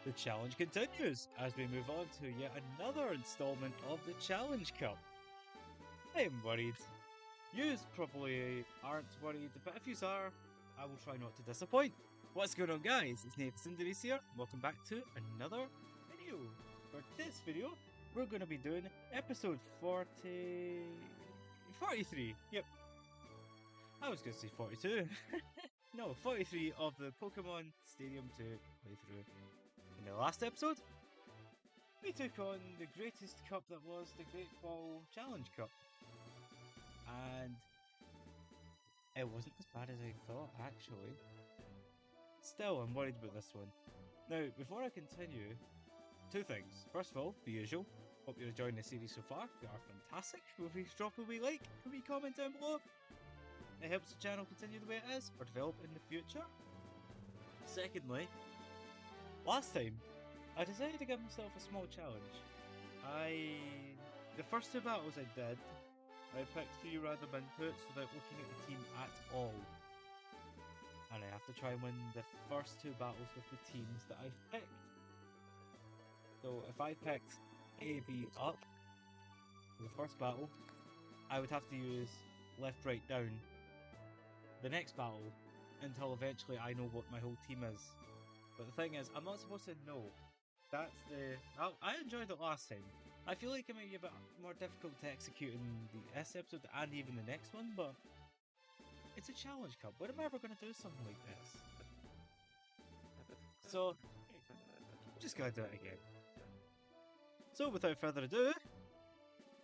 The challenge continues as we move on to yet another installment of the Challenge Cup. I'm worried. Yous probably aren't worried, but if yous are, I will try not to disappoint. What's going on, guys? It's Nathan Cinderies here. Welcome back to another video. For this video, we're going to be doing episode 43. Yep. I was going to say 42. No, 43 of the Pokemon Stadium 2 playthrough. In the last episode, we took on the greatest cup that was the Great Ball Challenge Cup. And it wasn't as bad as I thought, actually. Still, I'm worried about this one. Now, before I continue, two things. First of all, the usual. Hope you're enjoying the series so far. You are fantastic. Please drop a wee like, a wee comment down below. It helps the channel continue the way it is, or develop in the future. Secondly, last time, I decided to give myself a small challenge. The first two battles I did, I picked 3 random inputs without looking at the team at all. And I have to try and win the first 2 battles with the teams that I picked. So if I picked A, B, up for the first battle, I would have to use left, right, down the next battle until eventually I know what my whole team is. But the thing is, I'm not supposed to know. I enjoyed it last time. I feel like it might be a bit more difficult to execute in this episode and even the next one, but it's a challenge cup. When am I ever going to do something like this? So, I'm just going to do it again. So, without further ado,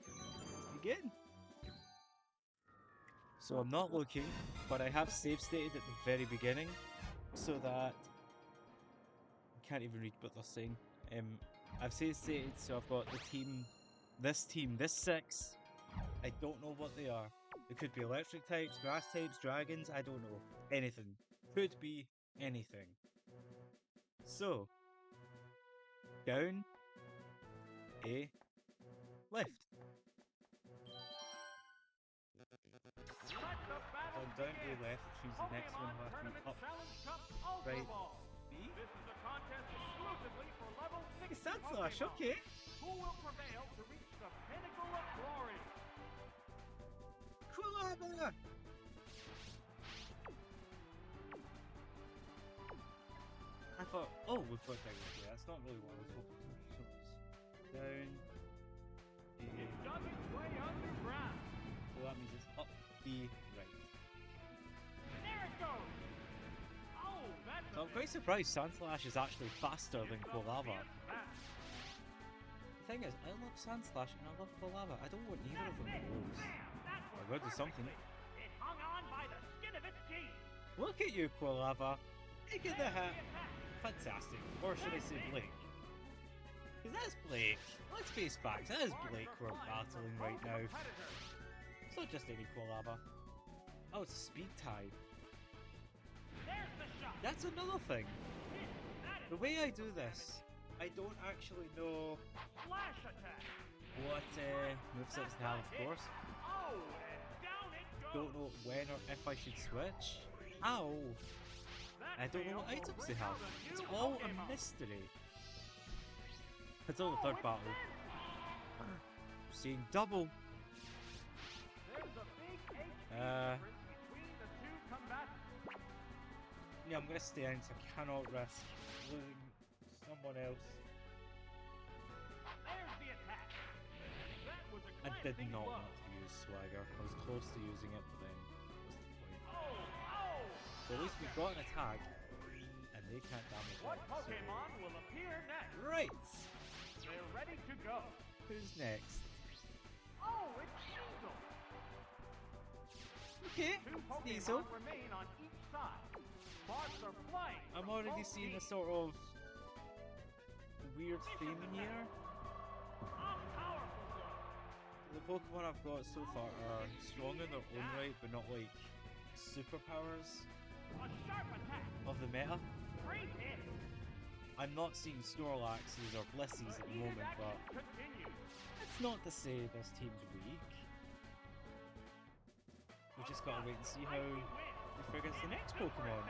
let's begin. So I'm not looking, but I have save stated at the very beginning, so that I can't even read what they're saying. I've save stated, so I've got the team, this 6. I don't know what they are. It could be electric types, grass types, dragons, I don't know. Anything. Could be anything. So, down, A, left. So I'm down A left, choose the next one, will have to be up, right, B. This is a contest exclusively for level 60 Sandslash, Pokemon. okay. Who will prevail to reach the pinnacle of glory? Quilava! I thought, oh, we've got down okay, that's not really what I was hoping to do. Down, A, It dug its way underground. so that means it's up, B, right. There it goes. Oh, that's So I'm quite surprised Sandslash is actually faster than Quilava. The thing is, I love Sandslash and I love Quilava. I don't want either of them to lose. I will do something. It hung on by the skin of its teeth. Look at you, Quilava. Taking the hit. Fantastic. Or should I say Blake? Because that's Blake. Let's face facts, that is Blake we're battling right now. It's not just any Quilava. Oh, it's a speed type. There's the shot. That's another thing. That is The way I do this, I don't actually know flash attack. what movesets they have, of course. Oh, and down it goes. Don't know when or if I should switch. Ow! That I don't know what fail will items bring they have. out a It's new all Pokemon. a mystery. Until the third it's battle. this. Seeing double. There's a big HP Uh, difference between the two combatants. Yeah, I'm gonna stay in because I cannot risk losing someone else. There's the attack. That was a I did glancing not blow. want to use Swagger. I was close to using it, but then what's the point? Oh! So at least we've got an attack, and they can't damage What it. Pokemon will appear next? So... Right! They're ready to go. Who's next? Oh, it's Diesel. Okay, Two it's Pokemon Diesel. remain on each side. Sparks are flying. I'm from already both seeing a teams. sort of weird theme here. I'm powerful zone. The Pokemon I've got so far are strong in their own right, but not like superpowers A sharp attack. of the meta. Great hit. I'm not seeing Snorlaxes or Blissies at the heated moment, action but continues. it's not to say this team's weak. We've just got to wait and see how we figure out the next Pokemon.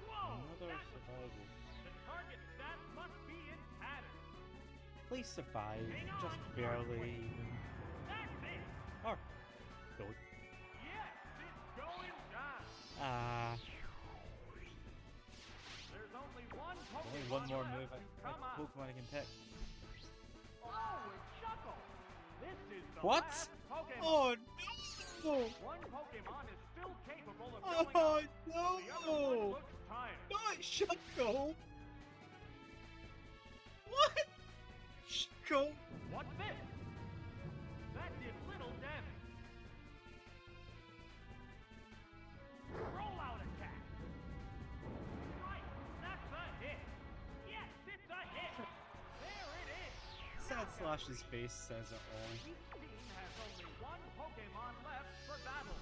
Whoa, Another that was survival. The target stat must least survive, just barely even. That's it. Or don't. Yes, it's going down. There's only one Pokemon Only one more left move to come out. Pokemon I can pick. Oh, it's Shuckle. This is the What? last Pokemon. Oh no! One Pokemon is still capable of going Oh up. The other one no! looks tired. Not Shuckle! What? Shuckle? What's this? That did little damage. Roll out attack. Right, that's a hit. Yes, it's a hit. There it is. Sad Slash's face says it all. Each team has only one Pokemon left for battle.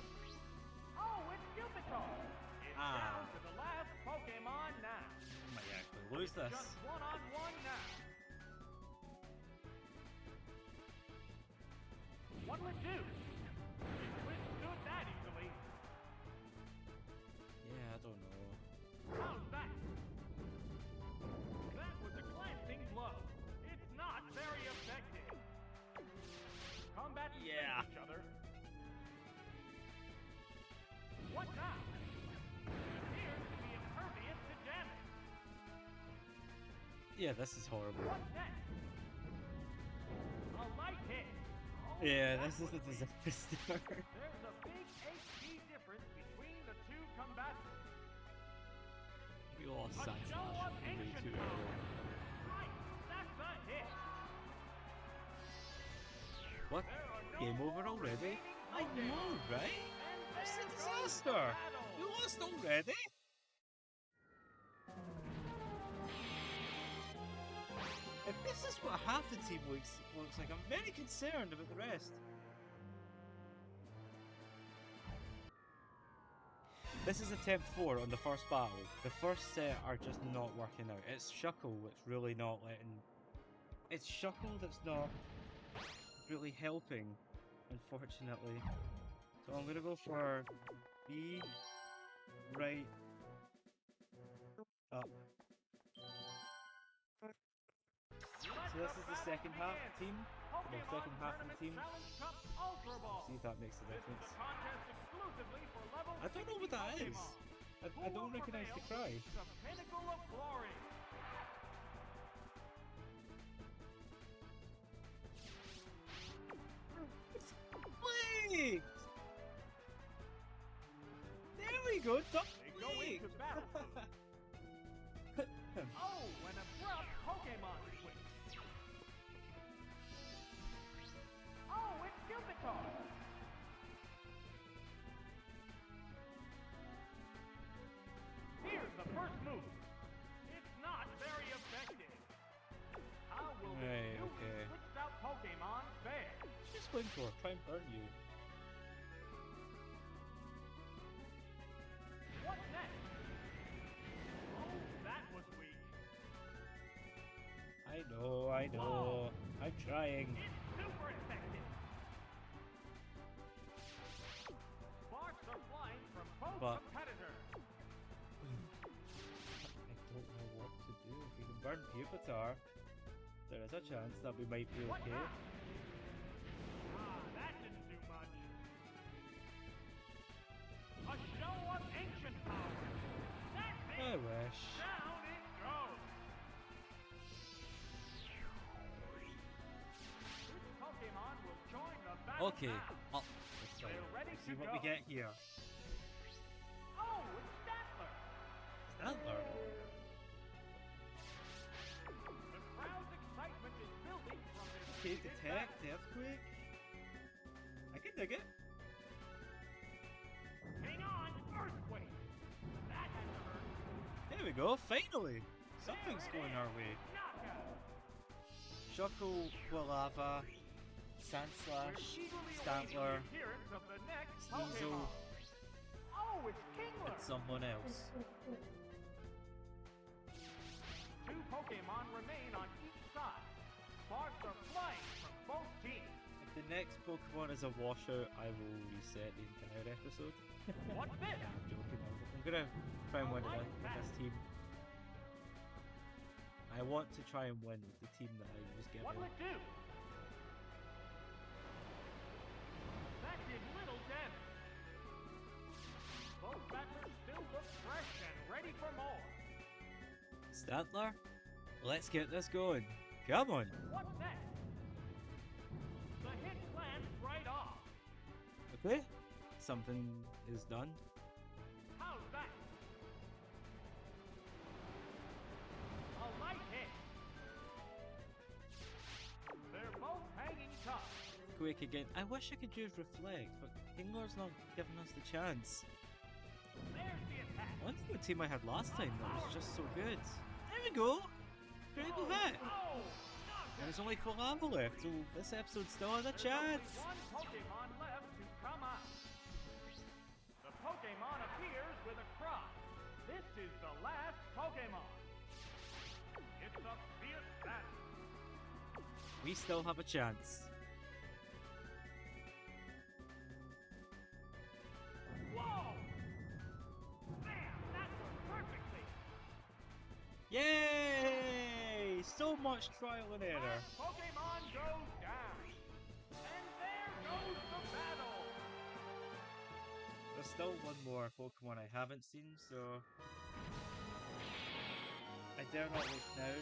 Oh, it's Jupitar. It's down to the last Pokemon now. Might actually lose this. Just one-on-one now. What'll it do? It withstood that easily. Yeah, I don't know. How's that? That was a glancing blow. It's not very effective. Combatants face each other. What now? It appears to be impervious to damage. Yeah, this is horrible. What's next? A light hit. Oh, Yeah, that this is was a weak. disaster. There's a big HP difference between the two combatants. We lost A Sad show Slash of way ancient too power. early. Right, that's a hit. What? There are no Game over more already? remaining I know, Pokemon. right? And It's a there goes the disaster! battle. We lost already? If this is what half the team looks like, I'm very concerned about the rest. This is attempt 4 on the first battle. The first set are just not working out. It's Shuckle that's really not letting... It's Shuckle that's not really helping, unfortunately. So I'm gonna go for B, right, up. So this is the second half team. Well, second half of the team. See if that makes a difference. I don't know what that is. I don't recognize the cry. The pinnacle of glory. Wait! There we go, top They go into battle mode. Oh, an abrupt Pokemon switch. Oh, it's Jupitar. Here's the first move. It's not very effective. How will this Right, newly okay. switched out Pokemon fare? Just going for it, try and burn you. What's next? Oh, that was weak. I know. I'm trying. It's super effective. Sparks are flying from both But- competitors. I don't know what to do. If we can burn Pupitar, there is a chance that we might be What okay. now? Ah, that didn't do much. A show of ancient power. That's it. I wish. Down it goes. This Pokemon will join the battle Okay, now. up. Let's go. They're ready Let's see to what we go. get here. Oh, it's Statler. Stantler. The crowd's excitement is building from this Okay, heated detect, battle. earthquake. I can dig it. Hang on, earthquake. That had to hurt. There we go, finally! Something's There it going is. our way. Knockout. Shuckle, Quilava, We're Sandslash, eagerly awaiting Stantler, the appearance of the next Sneasel, Pokemon. Oh, it's Kingler. and someone else. Two Pokemon remain on each side. Sparks are flying from both teams. If the next Pokemon is a washout, I will reset the entire episode. What's this? I'm joking. I'm gonna try and win it with this team. I I want to try and win with the team that I was given. What'll it do? That did little damage. Both battlers still look fresh and ready for more. Stantler, let's get this going. Come on. What's next? The hit lands right off. Okay, something is done. How's that? A light hit. They're both hanging tough. Quick again. I wish I could use Reflect, but Kingler's not giving us the chance. There's the attack. Once the team I had last time that was just so good. There we go. Critical hit. Oh, And there's only Quilava left, so this episode still has a chance. one Pokemon left to come out. The Pokemon appears with a cry. This is the last Pokemon. It's a fierce battle. We still have a chance. Whoa! Bam! That worked perfectly. Yay! So much trial and error. Last Pokemon goes down. And there goes the battle. There's still one more Pokemon I haven't seen, so I dare not look now.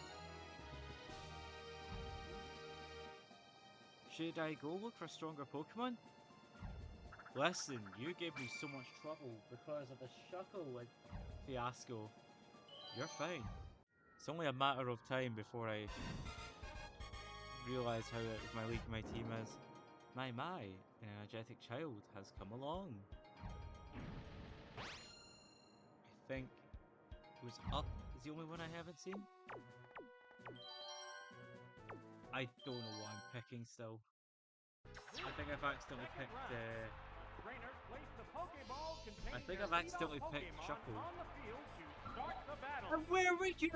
Should I go look for stronger Pokemon? Listen, you gave me so much trouble because of the Shuckle fiasco. You're fine. It's only a matter of time before I realise how out of my league my team is. My, an energetic child has come along. I think it was Up is the only one I haven't seen. I don't know what I'm picking still. I think I've accidentally picked Trainer, place the Pokeball containing I think their I've accidentally leadoff picked Pokemon Shuckle. on the field to start the battle. And where were you?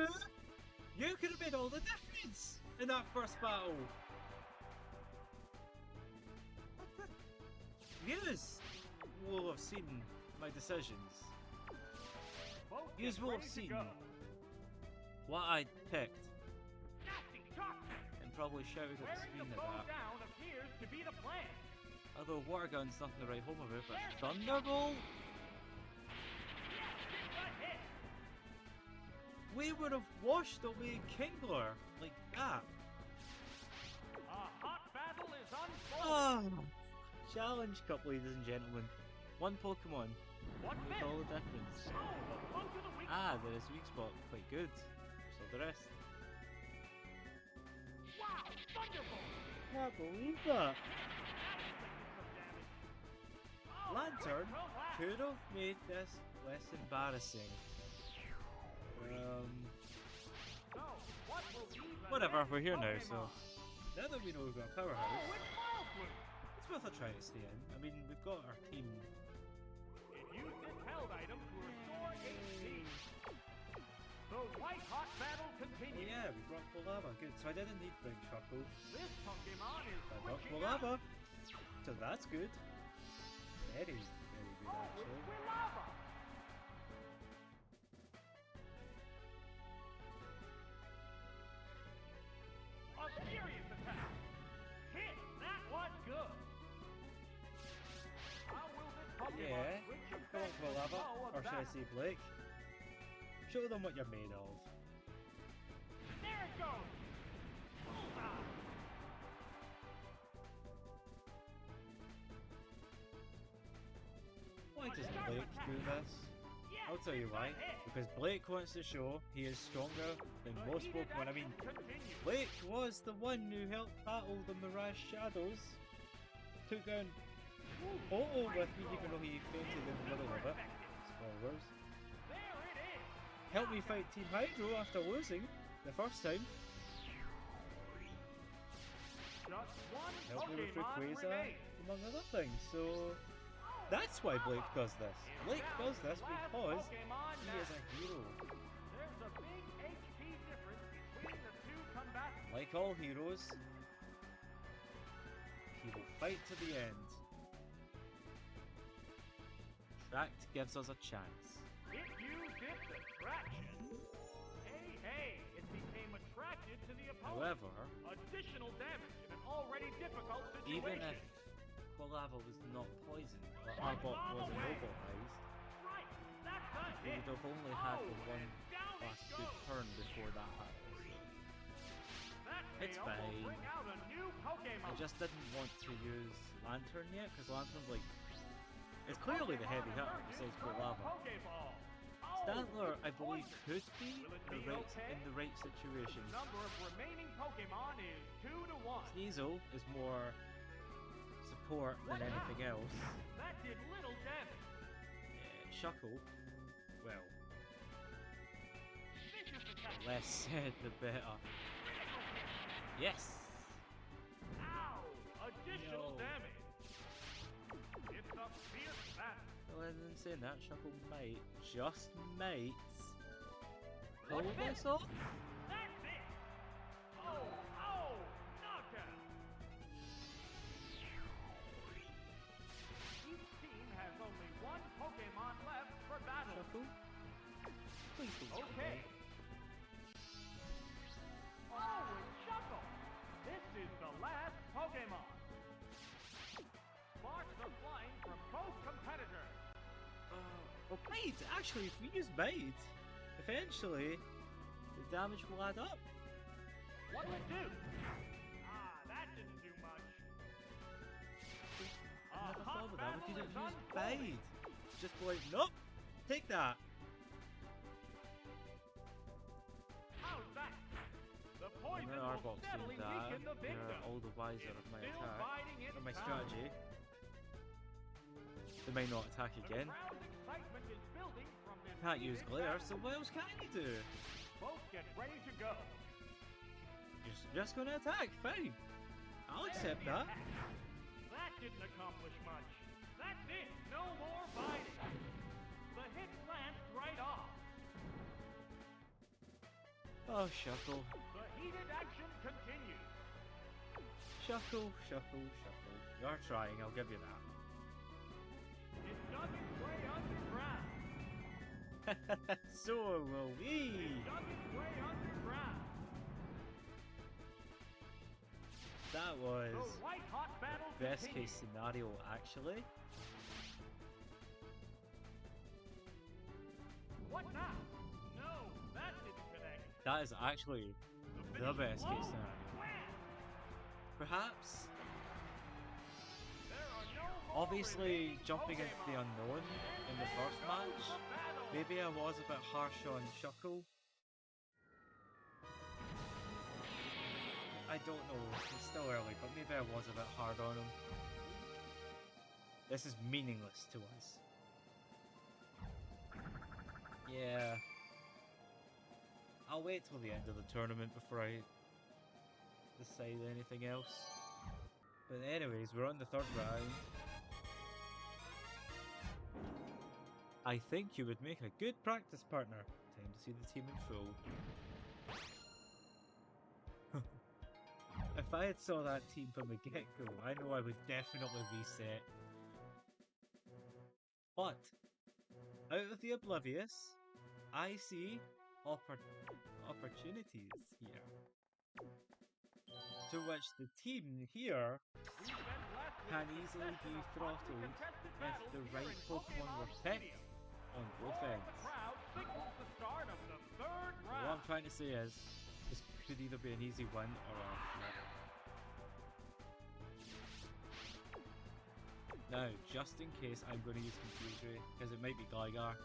You could have made all the difference in that first battle. Yous will have seen my decisions. Both Yous get will have ready to seen go. what I picked Nasty shot! and probably shouted at the Wearing screen the at bow that. down appears to be the plan. Although water gun's nothing to write home about, but Thunderbolt? Yes, it's a hit! We would have washed away Kingler like that. A hot battle is unfolding. Oh, Challenge Cup, ladies and gentlemen. One Pokemon. What Make all the difference. Oh, a blow to the weak Ah, there is weak spot. Quite good. So the rest. Wow, Thunderbolt! Can't believe that. Some damage. Oh, Lanturn quick relax. could have made this less embarrassing. So, what will be the Whatever, next we're here now, so Pokemon? now that we know we've got a Oh, powerhouse, it's Miloploo! it's worth a try to stay in. I mean, we've got our team. It used its held item to restore HP. The white-hot battle Oh continues. yeah, we brought Quilava. Good. So I didn't need Big Shuckle. This Pokemon is I got switching out. Quilava. So that's good. Very, very good Oh, actually. it's Quilava! A furious attack! Hit! That was good! How will this Pokemon Yeah. switch Come on, affect the Quilava. flow of Or should I battle? say Blake? Show them what you're made of. There it goes! Bullseye! Why doesn't Blake do this? Yes, I'll tell you it's a why. hit. Because Blake wants to show he is stronger than The most heated Pokemon. I mean, action continues. Blake was the one who helped battle the Mirage Shadows. Took down Otto with me, even though he fainted in the middle of it. Spoilers. There it is! Helped me fight Team Hydro after losing the first time. Just one Helped me with Pokemon Rayquaza, remains. among other things. So that's why Blake does this. Blake does this because he is a hero. There's a big HP difference between the two combatants. Like all heroes, he will fight to the end. Tract gives us a chance. It used its attraction. Hey, it became a However, Additional damage in an already difficult situation. even if Quilava was not poisoned, or Arbok wasn't mobilized, Right, that's a we hit. would have only had the Oh, one and down it last good goes. turn before that happened. That It's fail will fine. bring out a new Pokemon. I just didn't want to use Lanturn yet, because Lanturn's like, it's clearly the heavy hitter besides Quilava. Pokeball. Stantler, I believe, poison. could be Will it in be the right, okay? in the right situation. The number of remaining Pokemon is 2 to 1. Sneasel is more support than anything else. That did little damage. Shuckle, well, Vicious attack. the less said the better. Yes! Ow! Additional No. damage. It's a fierce battle. Well, in saying that, Shuckle might, just might, pull What's this this? off? That's it. Oh, knockout. Each team has only one Pokemon left for battle. Shuckle? Please don't Okay. Oh, it's Shuckle. This is the last Pokemon. Sparks are flying from both competitors. Well, Bite! Actually, if we use Bite, eventually, the damage will add up. What'll it do? That didn't do much. I never thought of that. We could have used unfolding. Bite. Just be like, nope, take that. How's that? The And poison then will Arbok steadily seeing that, weaken the victim. they're all the wiser It's of my still attack, biding its or my time. strategy. They may not attack The again. crowd's excitement is building from this Can't use heated Glare, battle. so what else can you do? Both get ready to go. You're just gonna attack, fine. I'll accept that. That didn't accomplish much. That's it. No more biting. The hit glanced right off. Oh, Shuckle. The heated action continues. Shuckle, Shuckle, Shuckle. You're trying, I'll give you that. It dug its way underground. So will we. It dug its way underground. That was The white hot battle best continues. case scenario, actually. What now? No, that didn't connect. That is actually the finish best blow. case scenario. Wham! Perhaps, There are no more obviously, remaining jumping into the Pokemon. unknown in the And first there goes match, the battle. maybe I was a bit harsh on Shuckle. I don't know, it's still early, but maybe I was a bit hard on him. This is meaningless to us. Yeah. I'll wait till the end of the tournament before I decide anything else. But anyways, we're on the third round. I think you would make a good practice partner. Time to see the team in full. If I had saw that team from the get-go, I know I would definitely reset. But, out of the oblivious, I see opportunities here. To which the team here We spent last week can easily discussing be a hotly throttled contested if battle the here right in Pokemon were Stadium. picked on both All ends. the crowd signals the start of the third What round. I'm trying to say is, this could either be an easy win or a flop. Now, just in case, I'm going to use Confuse Ray, because it might be Gligar.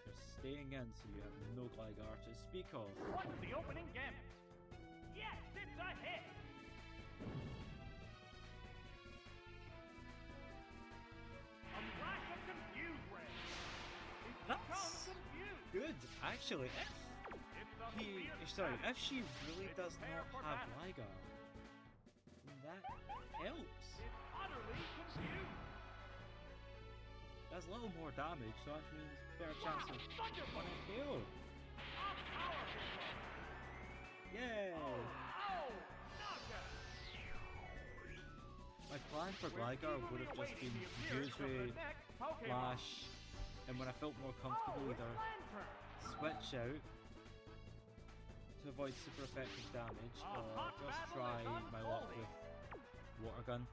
You're staying in, so you have no Gligar to speak of. What's the opening gambit? Yes, it's a hit. A flash of Confuse Ray. It becomes That's confused. good. Actually, It's a fierce if battle. she really does Prepare not for have battle. Gligar, then that helps. It's utterly confused. Does a little more damage, so that means better chance of Thunderbolt. on a KO. A powerful one. Yay! Oh, knockout. My plan for Gligar would have just been Confuse Ray, Flash, and when I felt more comfortable, either Lanturn. switch out to avoid super effective damage, or just try my luck with water gun.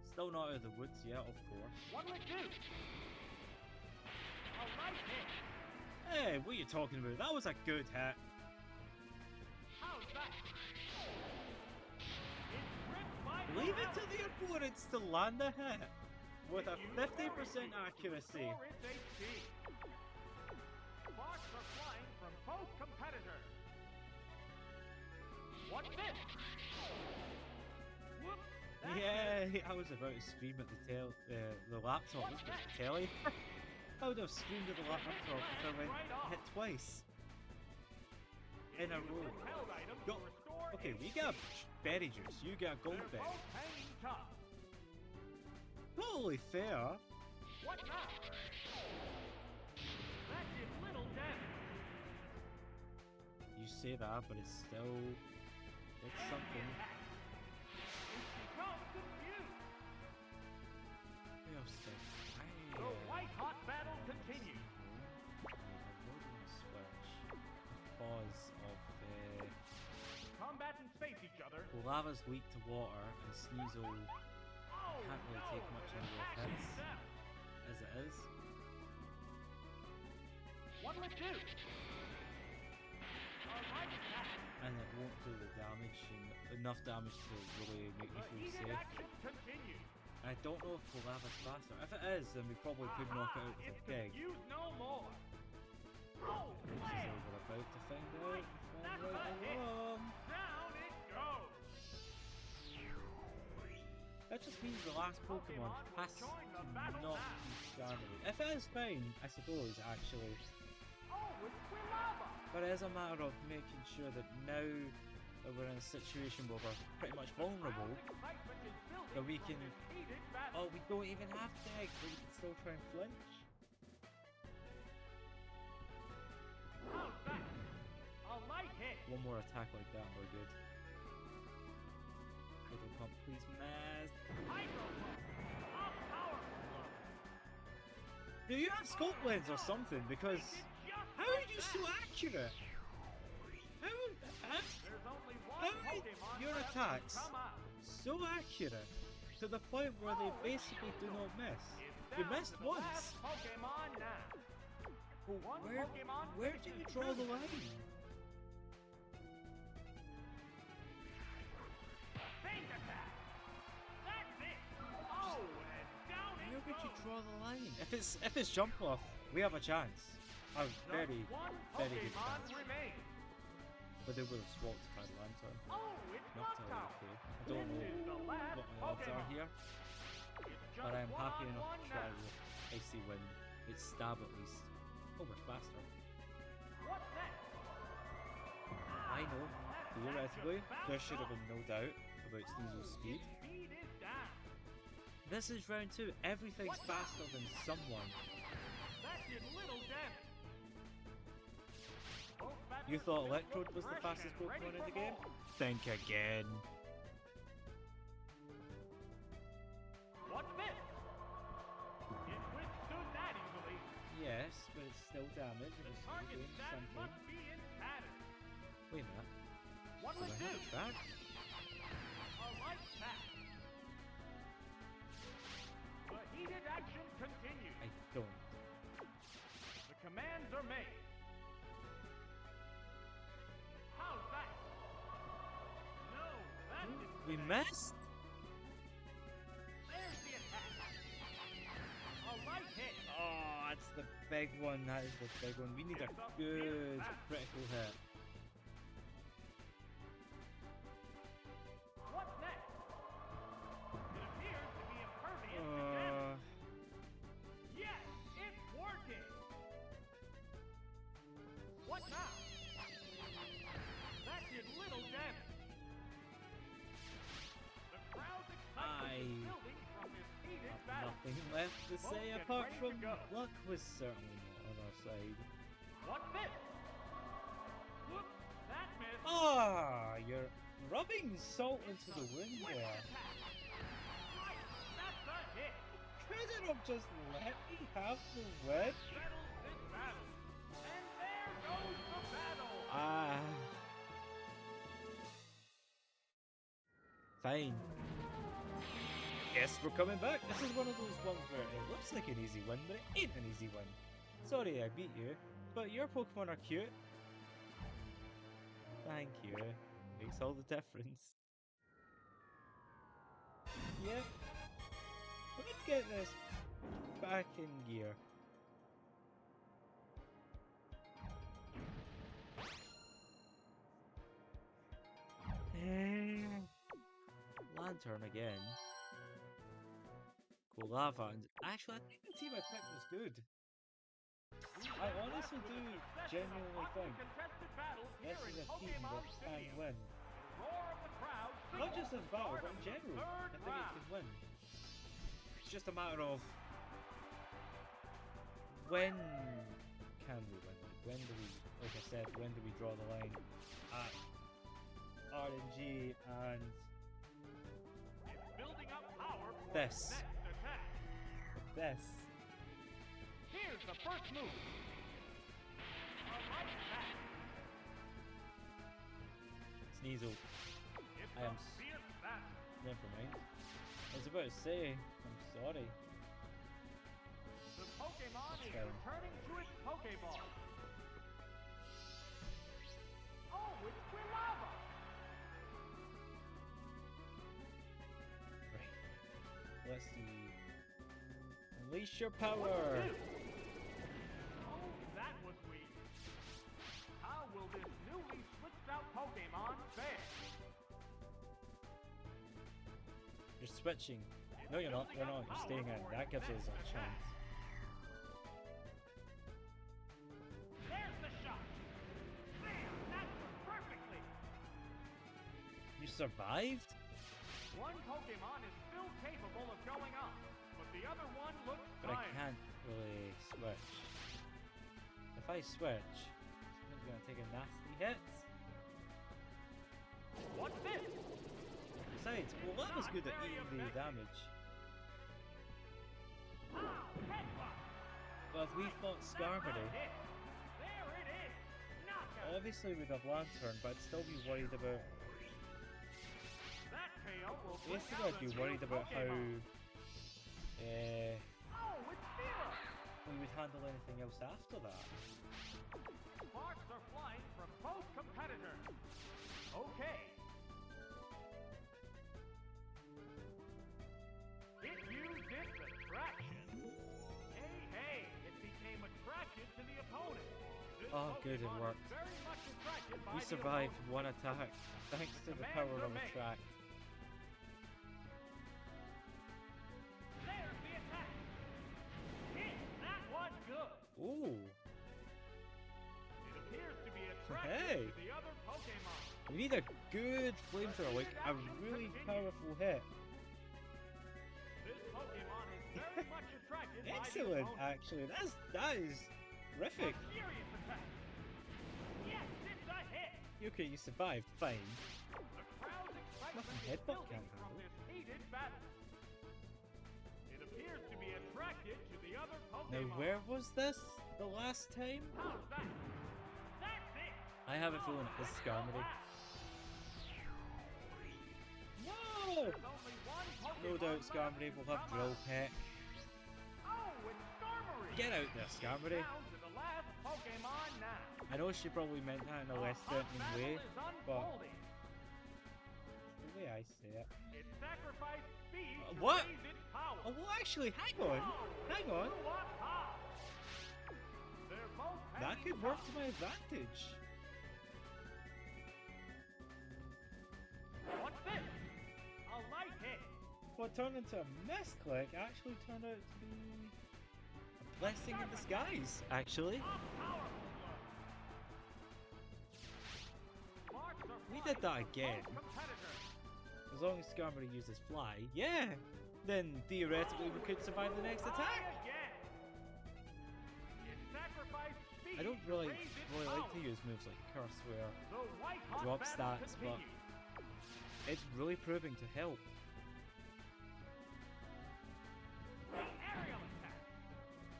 Still not out of the woods yet, of course. What will it do? A right hit. Hey, what are you talking about? That was a good hit. How's that? It's ripped by Leave it to Quilava. the opponents to land a hit with a 50% accuracy. Restore its HP. Sparks are flying from both competitors. What's this? Whoop! That's it. Yeah, I was about to scream at the laptop, What's the that? telly. I would have screamed at the laptop if I went hit twice in a Use row. this held item to Go. restore Okay, we HP. got berry juice, you got gold They're berry. both hanging tough. Totally fair. What now? That did little damage. You say that, but it's still it's something. It's become confused. Who else did? The white-hot battle continues. Switch because of Combatants face each other. Quilava's weak to water and Sneasel Oh, can't really no, take much it into attacks hits itself. as it is. What will it do? A right attack. And it won't do the damage and enough damage to really make me The feel heated safe. action continues. I don't know if Quilava's faster. If it is, then we probably could knock it out with a It's peg. confused no more. Oh, Which is flail! what we're about to find out. That's Right a hit. along. Down it goes. That just means the last Pokemon Pokemon has will join the to battle not now. be Starmie. If it is fine, I suppose, actually. Oh, it's Quilava. But it is a matter of making sure that now that we're in a situation where we're pretty much vulnerable, Excitement is building that we from can... this heated battle. Oh, we don't even have tag, but we can still try and flinch. How's that? A light hit. One more attack like that and we're good. Hydro Pump, please, Maz. Hydro Pump. A powerful blow. Do you have scope lens or something? Because how are you so accurate? How There's only one how are Pokemon your left to attacks come out. so accurate to the point where they basically do not miss? It's You down missed to the once. last Pokemon now. Well, One where Pokemon do you faces draw the two. line? Fake attack. That's it. Oh, and down it Where would you goes. draw the line? If it's jump off, we have a chance. A very, Just one very good Pokemon chance. remains. But they would have swapped if I had Lanturn. Oh, it's Not to Noctowl. okay. I don't know This is the last what my odds are Pokemon. here, It's just but I'm happy enough one-on-one to try now. with Icy Wind. It's stab at least. Oh, we're faster. What's next? I know, That theoretically, just bounced there should have off. been no doubt about Sneasel's speed. Its speed is down. This is round 2. Everything's faster than someone. That did little damage. Both You battlers thought still Electrode look was the fresh fastest and ready Pokemon in for the game? more. Think again. What's this? It withstood that easily. Yes, but it's still damage and The it's still target doing stat something. must be in tatters. Wait a minute. What Do will I it have do? it back? A light pack. The heated action continues. I don't. The commands are made. How's that? No, that didn't We connect. missed? There's the attack. A light hit. Oh, that's the big one. That is the big one. We need a It's a good fierce critical hit. What's next? It appears to be impervious to damage. Yes, it's working. What now? That did little damage. The crowd's excitement is building from this heated battle. Nothing left to Both say get apart ready to from go. luck was certainly not on our side. What's this? Whoops, that missed. Ah, you're rubbing salt into the wind Swift there. attack. Right, that's a hit. Couldn't have just let me have the win? Settles this battle. And there Fine. Yes, we're coming back. This is one of those ones where it looks like an easy win, but it ain't an easy win. Sorry I beat you, but your Pokemon are cute. Thank you. Makes all the difference. Yep. Let's get this back in gear. Lanturn again. Quilava, and actually I think the team I picked was good. I honestly do genuinely think this is a team that can win. Not just this battle, but in general, I think it can win. It's just a matter of when can we win? When do we, like I said, when do we draw the line at RNG and Building up power for this. next attack. This. Here's the first move. A light attack. Sneasel. It's I am a fierce battle. Never mind. I was about to say, I'm sorry. The Pokemon is Okay. returning to its Pokeball. Oh, it's Quilava. Right. Let's see. Unleash your power! What to do? Oh, that was weak. How will this newly switched out Pokemon fare? You're switching. No, you're not. You're not. You're staying in. That gives us a chance. There's the shot. Bam! That was perfectly. You survived? One Pokemon is still capable of going up, but the other one looks But I tired. can't really switch. If I switch, someone's gonna take a nasty hit. What's this? Besides, well, that was good at eating the damage. Ow! Headbutt. Well, if we fought That's Skarmory, not it. There it is. Knockout. obviously we'd have Lanturn, but I'd still be worried about. That KO will bring Basically, out I'd be a worried new about how Pokemon. Oh, it's Fever. we would handle anything else after that. Sparks are flying from both competitors. Okay. It used its attraction. Hey, it became attracted to the opponent. This Oh, good, it Pokemon is worked. very much attracted by We the survived opponent. one attack thanks to the power of attract. There's the attack. Hit that one good. Ooh, It appears to be attracted Hey. to the other Pokemon. we need a good flamethrower, like a really powerful hit. This Pokemon is very much attracted by the Excellent, opponent. actually. That is terrific. A furious attack. Yes, it's a hit. Okay, you survived. Fine. The crowd's excitement Nothing is headbutt building can't from handle. this heated battle. It appears to be attracted to the other Pokemon. Now, where was this the last time? How's that? That's it. I have a feeling it was It's Skarmory. the last. No! There's only one No Pokemon doubt left Skarmory to will have come Drill out. Peck. Oh, it's Skarmory. Get out there, Skarmory. Down to the last Pokemon now. I know she probably meant that in a less hot threatening battle way, is but unfolding. the way I say it. It sacrificed speed to What? raise its power. Oh, well, actually, hang on. Whoa, Hang on. blew up high. They're both That hanging could work tough. to my advantage. What's this? A light hit. What turned into a misclick actually turned out to be a blessing in disguise, actually. A powerful blow. Sparks are We flying did that from again. both competitors. As long as Skarmory uses Fly, yeah! Then theoretically we could survive the next Fly attack! again. It sacrificed speed I don't to really raise its like to power. use moves like Curse where The white hot drop battle stats, but continues. it's really proving to help. The aerial attack.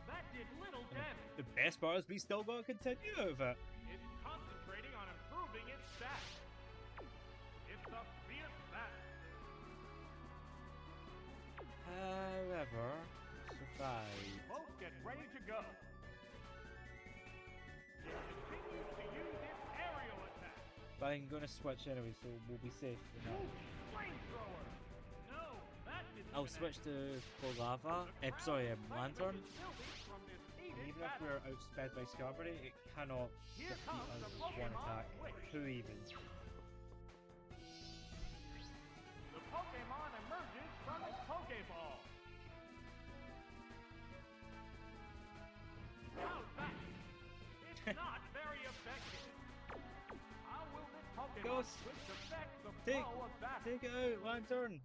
That did little damage. The best part is we still got to continue out of it. It's concentrating on improving its stats. It's a fierce battle. However, survive. Both get ready to go. It continues to use its aerial attack. But I'm gonna switch anyway, so we'll be safe. Ooh, flamethrower. No, that didn't I'll connect. switch to Quilava. Sorry, Lanturn. From this heated Even if battle. we're outsped by Scarberry, it cannot Here defeat comes us the with one Pokemon attack. switch. Who even? The Pokemon emerges from its Pokeball. How's that? It's not very effective. How will this Pokemon Ghost, switch affect the Take, flow of battle? take it out, Lanturn.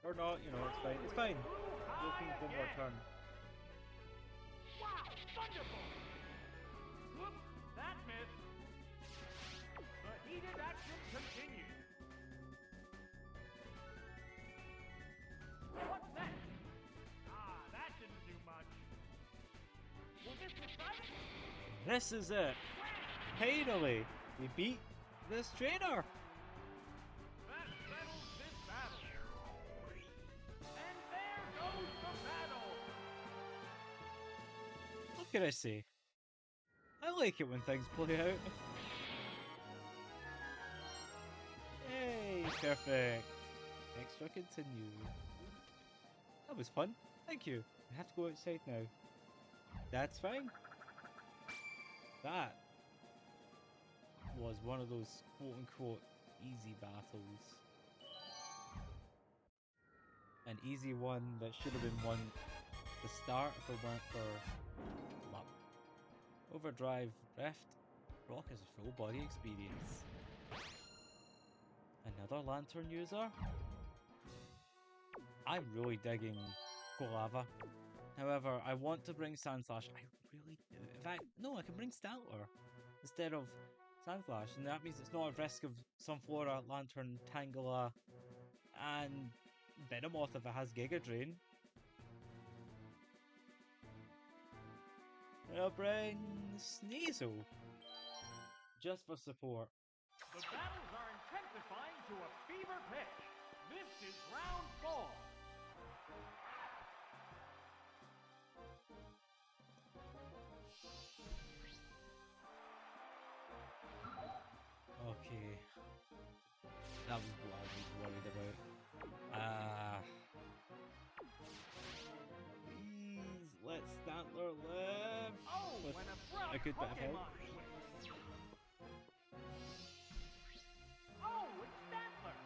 Or not, you know, it's fine. It's fine. We'll keep one more turn. Wow, Thunderbolt! Whoops, that missed. The heated action continues. What's next? Ah, that didn't do much. Will this decide it? This is it. Finally, we beat this trainer. That settles this battle. And there goes the battle. What can I say? I like it when things play out. Yay, perfect. Extra continue. That was fun. Thank you. I have to go outside now. That's fine. That was one of those quote-unquote easy battles. An easy one that should have been won at the start if it weren't for luck. Overdrive Rift. Rock is a full body experience. Another Lanturn user? I'm really digging Quilava. However, I want to bring Sandslash. I really do. In fact, no, I can bring Stantler instead of Sandslash, and that means it's not a risk of Sunflora, Lanturn, Tangela, and Venomoth if it has Giga Drain. And I'll bring Sneasel just for support. The battles are intensifying to a fever pitch. This is round 4. Okay. That was what I was worried about. Please, let Stantler live! Oh, With when a abrupt a good bit of help. Pokemon switch. Oh, it's Stantler.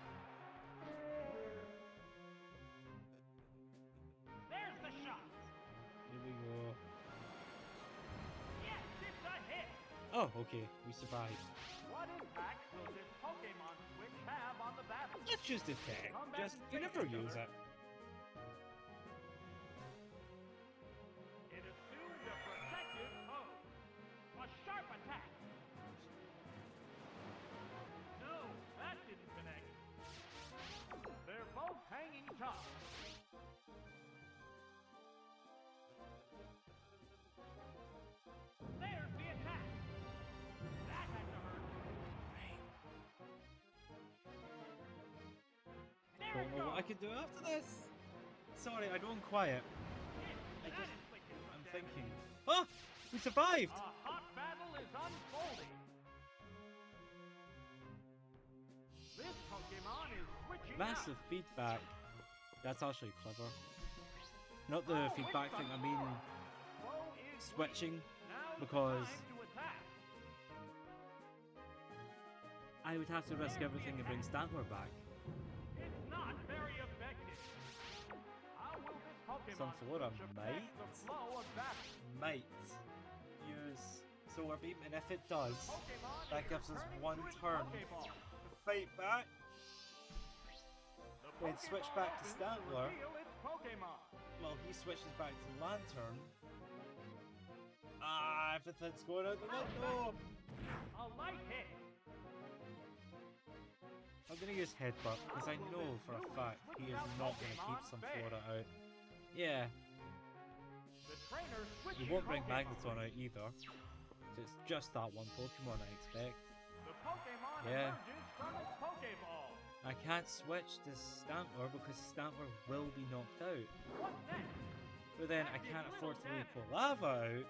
There's the shot. Here we go. Yes, it's a hit. Oh, okay, we survived. What impact will this Pokemon switch have on the battle? Let's just attack. Just, you never use it. It assumed a protective pose. A sharp attack. No, that didn't connect. They're both hanging tough. There's the attack. That had to hurt. There Don't it know what I goes. can do after this. Sorry, I don't quiet. I That just, inflicted some I'm damage. thinking. Oh, we survived. A hot battle is unfolding. This Pokemon is switching Massive out. feedback. That's actually clever. Not the Oh, feedback it's thing, I a mean foe. Foe is switching, weak. Now's the because time to attack. I would have to risk everything and bring Stantler back. It's not very effective. How will this Pokemon Sunflora switch affect might? the flow of battle? Might use Solar Beam, and if it does, Pokemon that is gives us returning one to its turn Pokeball. to fight back. The Then switch Pokeball back to opens Stantler. reveal its Pokemon. Well, he switches back to Lanturn. Ah, everything's going out the window. A light hit. I'm gonna use Headbutt, because I know for a fact he is not gonna keep Sunflora out. Yeah, The trainer he switches won't bring Pokemon. Magneton out either. So it's just that one Pokemon I expect. The Pokemon Yeah. emerges from its Pokeball. I can't switch to Stantler because Stantler will be knocked out. What's next? But then I can't afford to leave Quilava out.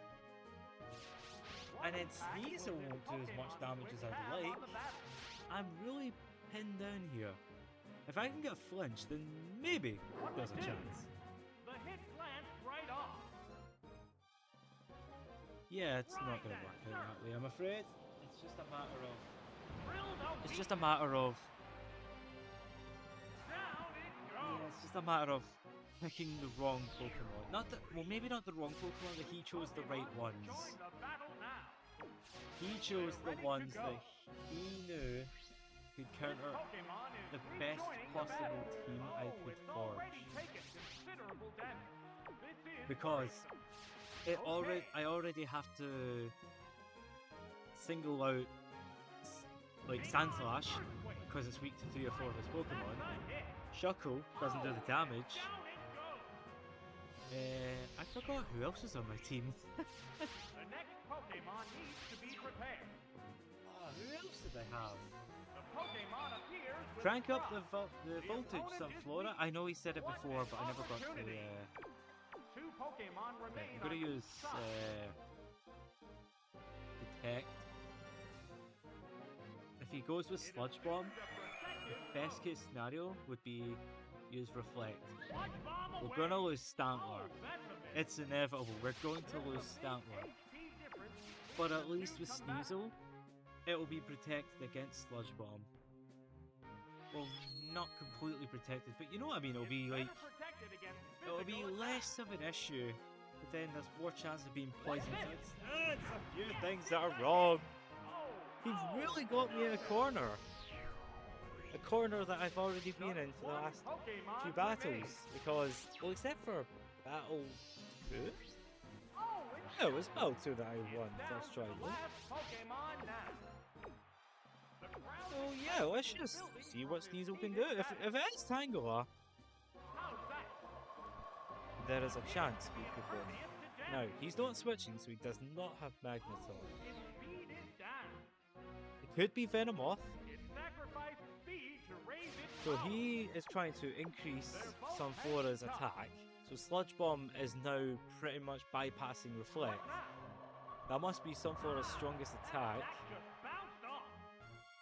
And then Sneasel won't do as much damage as I'd like. I'm really pinned down here. If I can get Flinch, then maybe there's a chance. The hit glanced right off. Yeah, it's not going to work out that way, I'm afraid. It's just a matter of... Down It's just a matter of... it goes. Yeah, it's just a matter of picking the wrong Pokemon. Not that... Well, maybe not the wrong Pokemon, but he chose the right ones. Join the battle now. He chose the ones that he knew could counter Pokemon is the best rejoining the possible battle. team I Oh, could it's forge. already taken considerable damage. This is Because worrisome. I already have to single out like Sandslash because it's weak to 3 or 4 of his Pokemon. Shuckle doesn't do the damage. Down it goes. I forgot who else was on my team. The next Pokemon needs to be prepared. Who else did I have? The Pokemon appears with Crank up the Frost. voltage, Sunflora. I know he said it before, but I never got to. Two Pokemon remain I'm gonna on use each side. Detect. If he goes with Sludge Bomb, the best case scenario would be use Reflect. Sludge Bomb We're gonna away. lose Stantler. Oh, that's a miss. It's inevitable. We're going to lose Stantler. HP difference But at leads least to with some battle. Sneasel, it will be protected against Sludge Bomb. Well, not completely protected, but you know what I mean. It'll be like, Better protected against it'll be physical less of an issue. But then there's more chance of being poisoned. It's a few things that are wrong. He's really got me in a corner. A corner that I've already been in for the last few battles. Because, well, except for Battle 2? No, it was Battle 2 that I won first try. wasn't it? So yeah, let's just see what Sneasel can do. If it is Tangela, there is a chance we could win. Now, he's not switching, so he does not have Magneton. It could be Venomoth, so he is trying to increase Sunflora's attack. So Sludge Bomb is now pretty much bypassing Reflect. That must be Sunflora's strongest attack.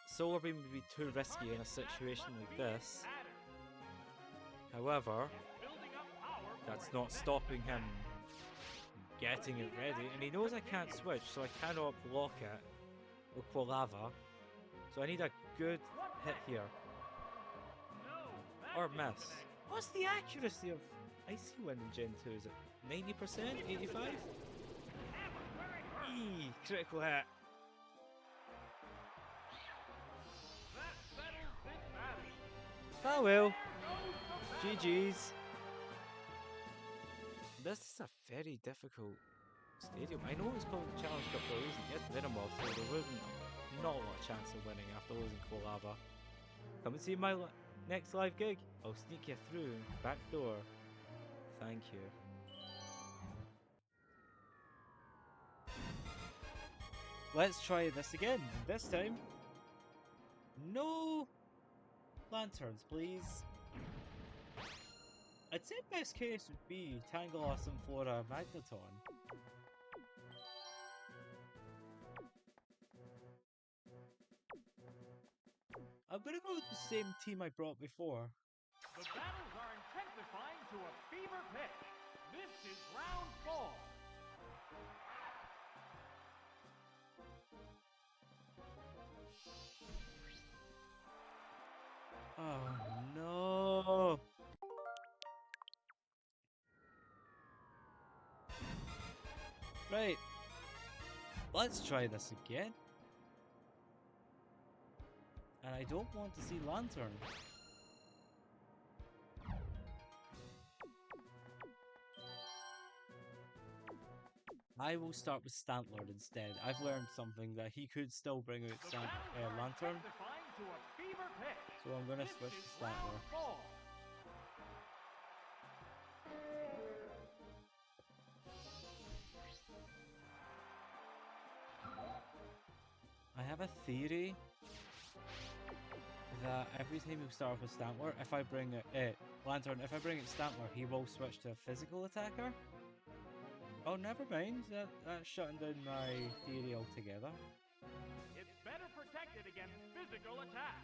Solar Beam would be too risky in a situation like this. However, that's not stopping him getting it ready, and he knows I can't switch, so I cannot block it with Quilava. So I need a good hit here. Or miss. What's the accuracy of Icy Wind in Gen 2? Is it 90%? 85? Eee, critical hit. Oh well. GG's. This is a very difficult stadium. I know it's called the Challenge Cup for a reason. It's Venomoth, so there wasn't not a lot of chance of winning after losing Quilava. Come and see my next live gig. I'll sneak you through back door. Thank you. Let's try this again. This time, no lanterns, please. I'd say best case would be Tangela, Sunflora, Magneton. I'm gonna go with the same team I brought before. The battles are intensifying to a fever pitch. This is round 4. Oh no! Right. Let's try this again. And I don't want to see Lanturn. I will start with Stantler instead. I've learned something that he could still bring out Lanturn. So I'm gonna switch to Stantler. I have a theory that every time you start off with Stantler, if I bring it, Lanturn, if I bring it Stantler, he will switch to a physical attacker. Oh, never mind. That's shutting down my theory altogether. It's better protected against physical attack.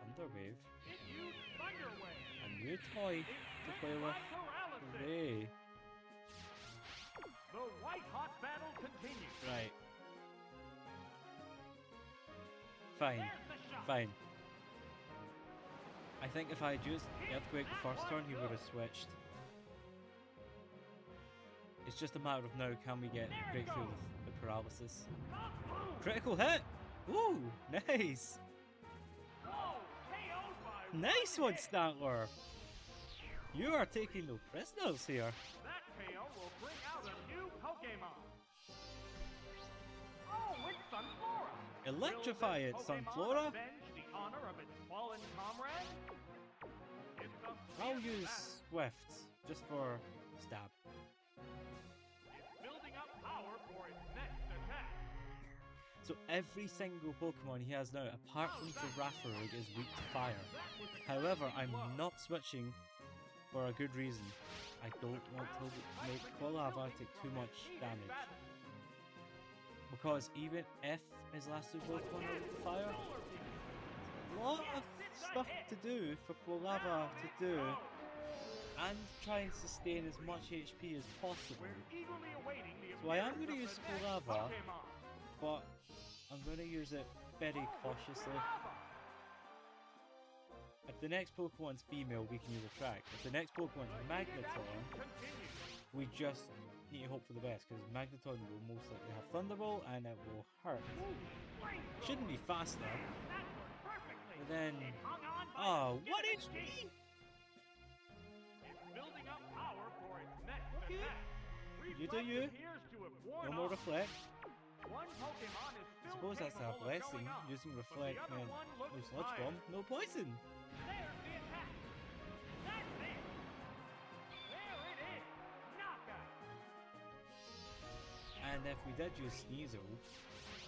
Thunder Wave. It used Thunder Wave. A new toy to play with. Paralysis. Hooray. The white hot battle continues. Right. Fine. There's the shot. Fine. I think if I had used Earthquake the first turn, he would have switched. It's just a matter of now, can we break through the paralysis? Critical hit! Woo! Nice! Whoa, KO'd by Nice one, Stantler! You are taking no prisoners here. That KO will bring out a new Pokemon. Oh, it's Sunflora. Electrify it, Will this Pokemon Sunflora! avenge the honor of its fallen comrade? It's a I'll fierce use battle. Swift, just for stab. It's building up power for its next attack. So every single Pokemon he has now, apart from Girafarig, is weak to fire. That was However, I'm close. not switching for a good reason. I don't want to make Quilava take too much damage. Because even if his last two Pokemon are weak to fire, a lot of stuff to do for Quilava to do and try and sustain as much HP as possible. We're eagerly awaiting the So I am appearance going to of use the next Quilava, Pokemon. but I'm going to use it very cautiously. Quilava. If the next Pokemon's female, we can use a track. If the next Pokemon's The heated action Magneton, continues. we just need to hope for the best, because Magneton will most likely have Thunderbolt and it will hurt. Ooh, great throw. Shouldn't be fast though. That worked perfectly. But then, It hung on by oh, the what skin of its HP? teeth. It's building up power for its next Okay. attack. You do Reflect you. appears to have No worn more off. Reflect. One Pokemon is I still suppose that's a capable of blessing. going up, Using but Reflect the other meant one looks no Sludge tired. Bomb, no poison. There's the attack. That's it. There it is. Knockout. And if we did use Sneasel,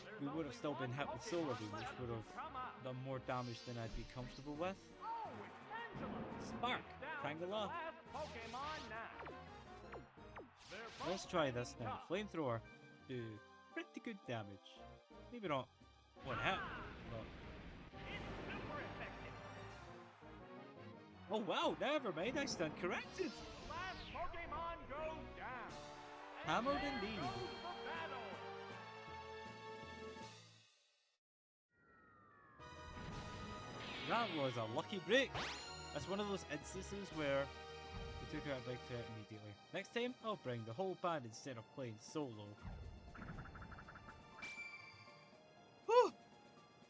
There's we would have only still been one hit with Solar Pokemon Beam, which left would to have come up. done more damage than I'd be comfortable with. Oh, it's Angela. Spark, It's down to the Tangela. last Pokemon now. They're both Let's try this standing now. tough. Flamethrower do pretty good damage. Maybe not one hit, but It's super effective. oh wow, never mind, I stand corrected. The last Pokemon goes down. And Hammered there indeed. goes the battle. That was a lucky break. That's one of those instances where we took out a big threat immediately. Next time, I'll bring the whole band instead of playing solo. Whew!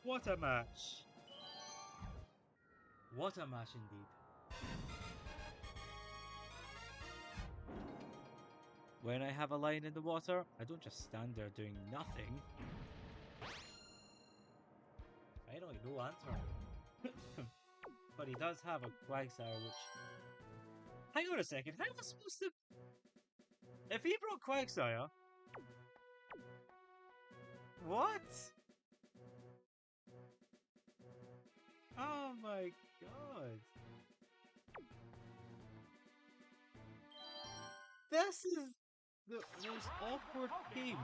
What a match! What a match indeed. When I have a line in the water, I don't just stand there doing nothing. I don't know Lanturn. But he does have a Quagsire, which... Hang on a second, how am I supposed to... If he brought Quagsire... What? Oh my god. This is the most awkward team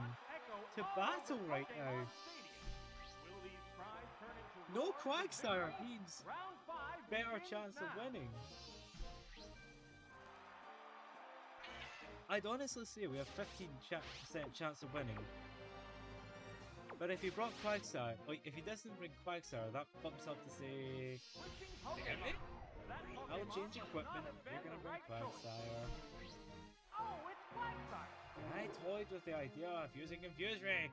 to battle right now. No Quagsire means better chance of winning. I'd honestly say we have 15% chance of winning. But if he brought Quagsire, like if he doesn't bring Quagsire, that bumps up to say... I'll change equipment, you're gonna bring Quagsire. Oh, it's Quagsire. I toyed with the idea of using Confuse Ray.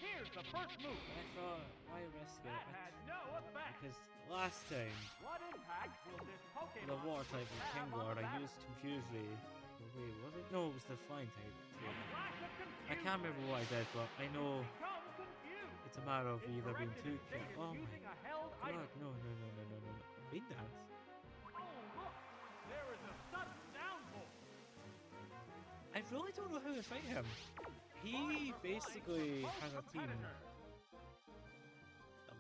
Here's the first move. I thought, why risk it? That had no effect. Because last time, What impact will this Pokemon the water type with have on Kingler, the I battle? used Confuse Ray. Oh, wait, was it? No, it was the flying type. A flash of I can't remember what I did, but I know Become confused. it's a matter of It either being corrected too its fate Oh my using a held item. god, no. Bean Dance? Oh, look. There is a sudden downpour. I really don't know how to fight him. He basically has a team.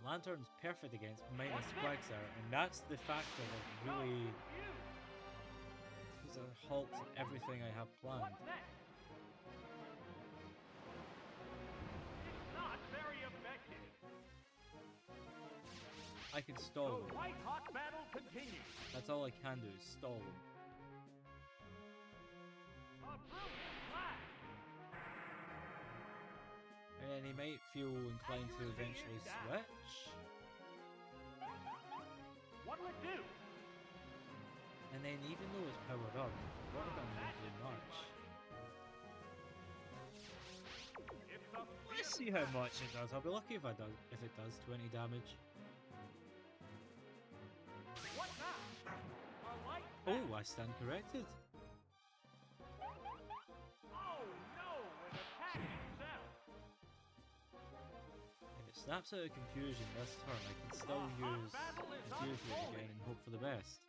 Lanturn's perfect against minus Quagsire, and that's the factor that really puts a halt to everything I have planned. What's next? It's not very effective. I can stall The him. white-hot battle continues. That's all I can do is stall him. A brilliant flash. And then he might feel inclined to eventually switch. What'll it do? And then even though it's powered up, Water Gun won't do much. It's a Let's see how much it does. I'll be lucky if it does 20 damage. What now? A light Oh, I stand corrected. Oh no, it attacked itself. If it snaps out of confusion this turn, I can still use Confuse Ray again and hope for the best.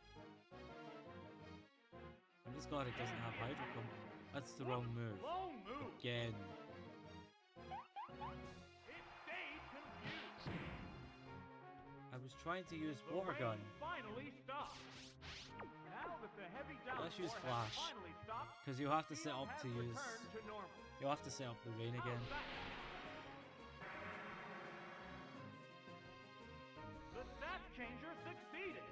I'm just glad it doesn't have Hydro Pump. That's the wrong move. Lone move. Again. It stayed confused. I was trying to use The Water Gun. rain finally stopped. Now that the heavy Let's use downpour has Flash. finally stopped, Because you'll have to set field up has to use... returned to normal. You'll have to set up the rain again. How's that? The snap changer succeeded.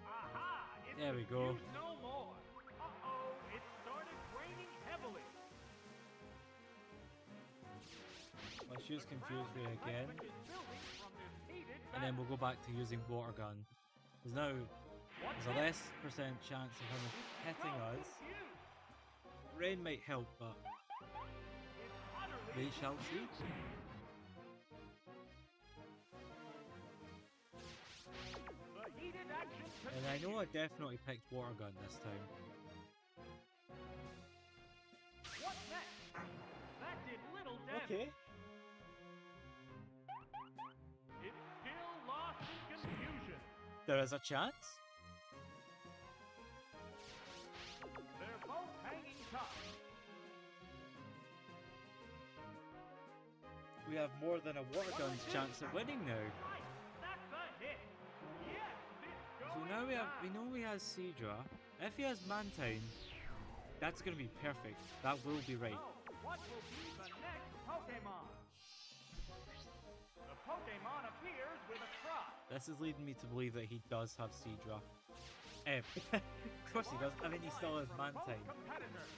Aha! It's There we go. confused no more. Uh-oh, it started raining heavily. Let's use Confuse Ray Ground again. excitement is building from this heated And then battle. we'll go back to using Water Gun. Because now What's there's a next? less percent chance of him hitting So us. confused. Rain might help, but It's utterly we shall see. confused. The heated action And I know I continues. definitely picked Water Gun this time. What's next? That did little damage. Okay. It's still lost in confusion. There is a chance. They're both hanging tough. We have more than a Water Gun's chance of winning now. Right, that's a hit. Yes, it's So going now we down. know he has Seadra. If he has Mantine, that's gonna be perfect. That will be right. So, what will be the next Pokemon? The Pokemon appears with a cry. This is leading me to believe that he does have Seadra. Of course he does. I mean, he still has From both Mantine. competitors.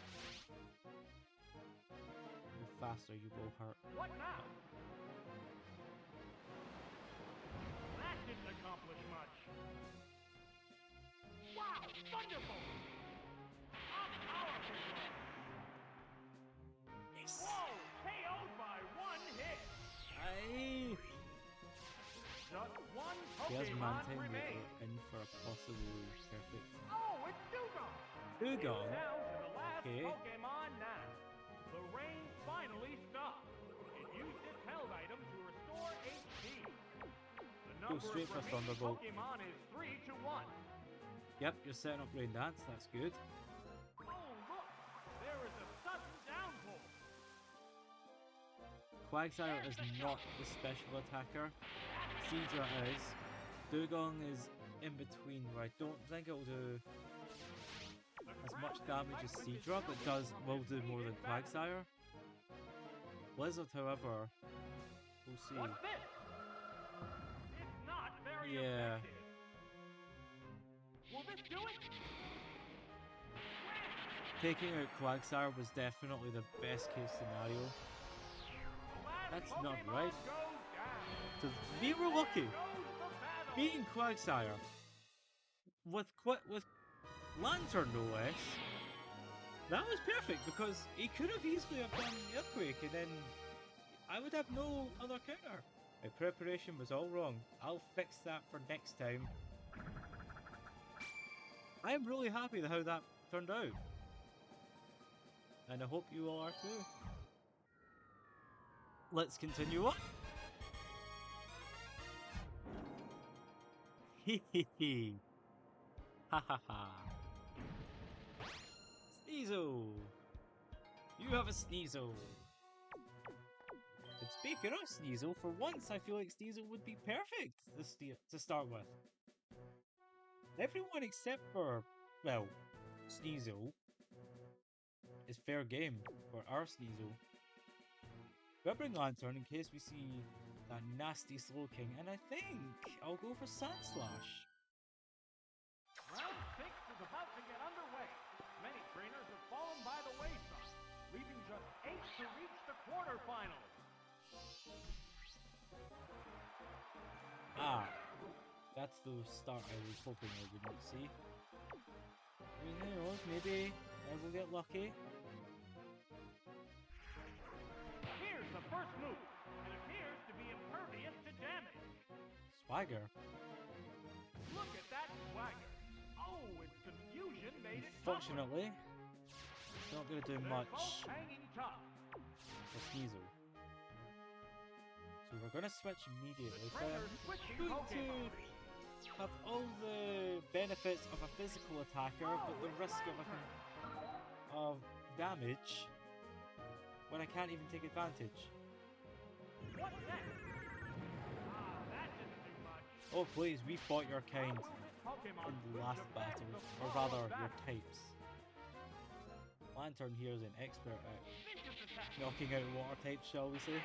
The faster you will hurt. What now? That didn't accomplish much. Wow, wonderful! A powerful blow. Yes. Whoa, KO'd by one hit. Aye. Just one He has Pokemon Mantine. remains. We're in for a possible perfect. Oh, it's Dugong! Dugong. It's down to the last Okay. Pokemon now. The rain finally stopped. It used its held item to restore HP. The number straight of for remaining Thunderbolt. Pokemon is 3 to 1. Yep, you're setting up Rain Dance. That's good. Oh, look! There is a sudden downpour. Quagsire is not the special attacker. Seadra is. Dugong is in between, where I don't think it'll do The as much ground damage as excitement is Seadra, but building does from will this do more than heated battle. Quagsire. Blizzard, however, we'll see. What's this? It's not very Yeah. effective. Will this do it? Taking out Quagsire was definitely the best case scenario. The last That's not Pokemon right. goes down. So we were lucky. There goes the battle. Beating Quagsire with Lanturn no less. That was perfect because he could have easily have done Earthquake and then I would have no other counter. My preparation was all wrong. I'll fix that for next time. I am really happy with how that turned out. And I hope you all are too. Let's continue on. Hehehe. Ha ha ha. Sneasel! You have a Sneasel! The Speaking of Sneasel, for once I feel like Sneasel would be perfect to start with. Everyone except for, well, Sneasel is fair game for our Sneasel. We'll bring Lanturn in case we see that nasty Slowking, and I think I'll go for Sandslash. Round 6 is about to get underway. Many trainers have fallen by the wayside, leaving just 8 to reach the quarterfinals. Ah, that's the start I was hoping I wouldn't see. I mean, who knows, maybe I will get lucky. Here's the first move. It appears to be impervious to damage. Swagger. Look at that swagger. Oh, its confusion made it Unfortunately, it's not going to do much hanging tough. for Sneasel. So we're going to switch immediately. So I'm going to have all the benefits of a physical attacker, but the risk of damage when I can't even take advantage. What's next? That didn't do much. Oh please, we fought your kind in the last battle, or rather your types. Lanturn here is an expert at knocking out water types, shall we say.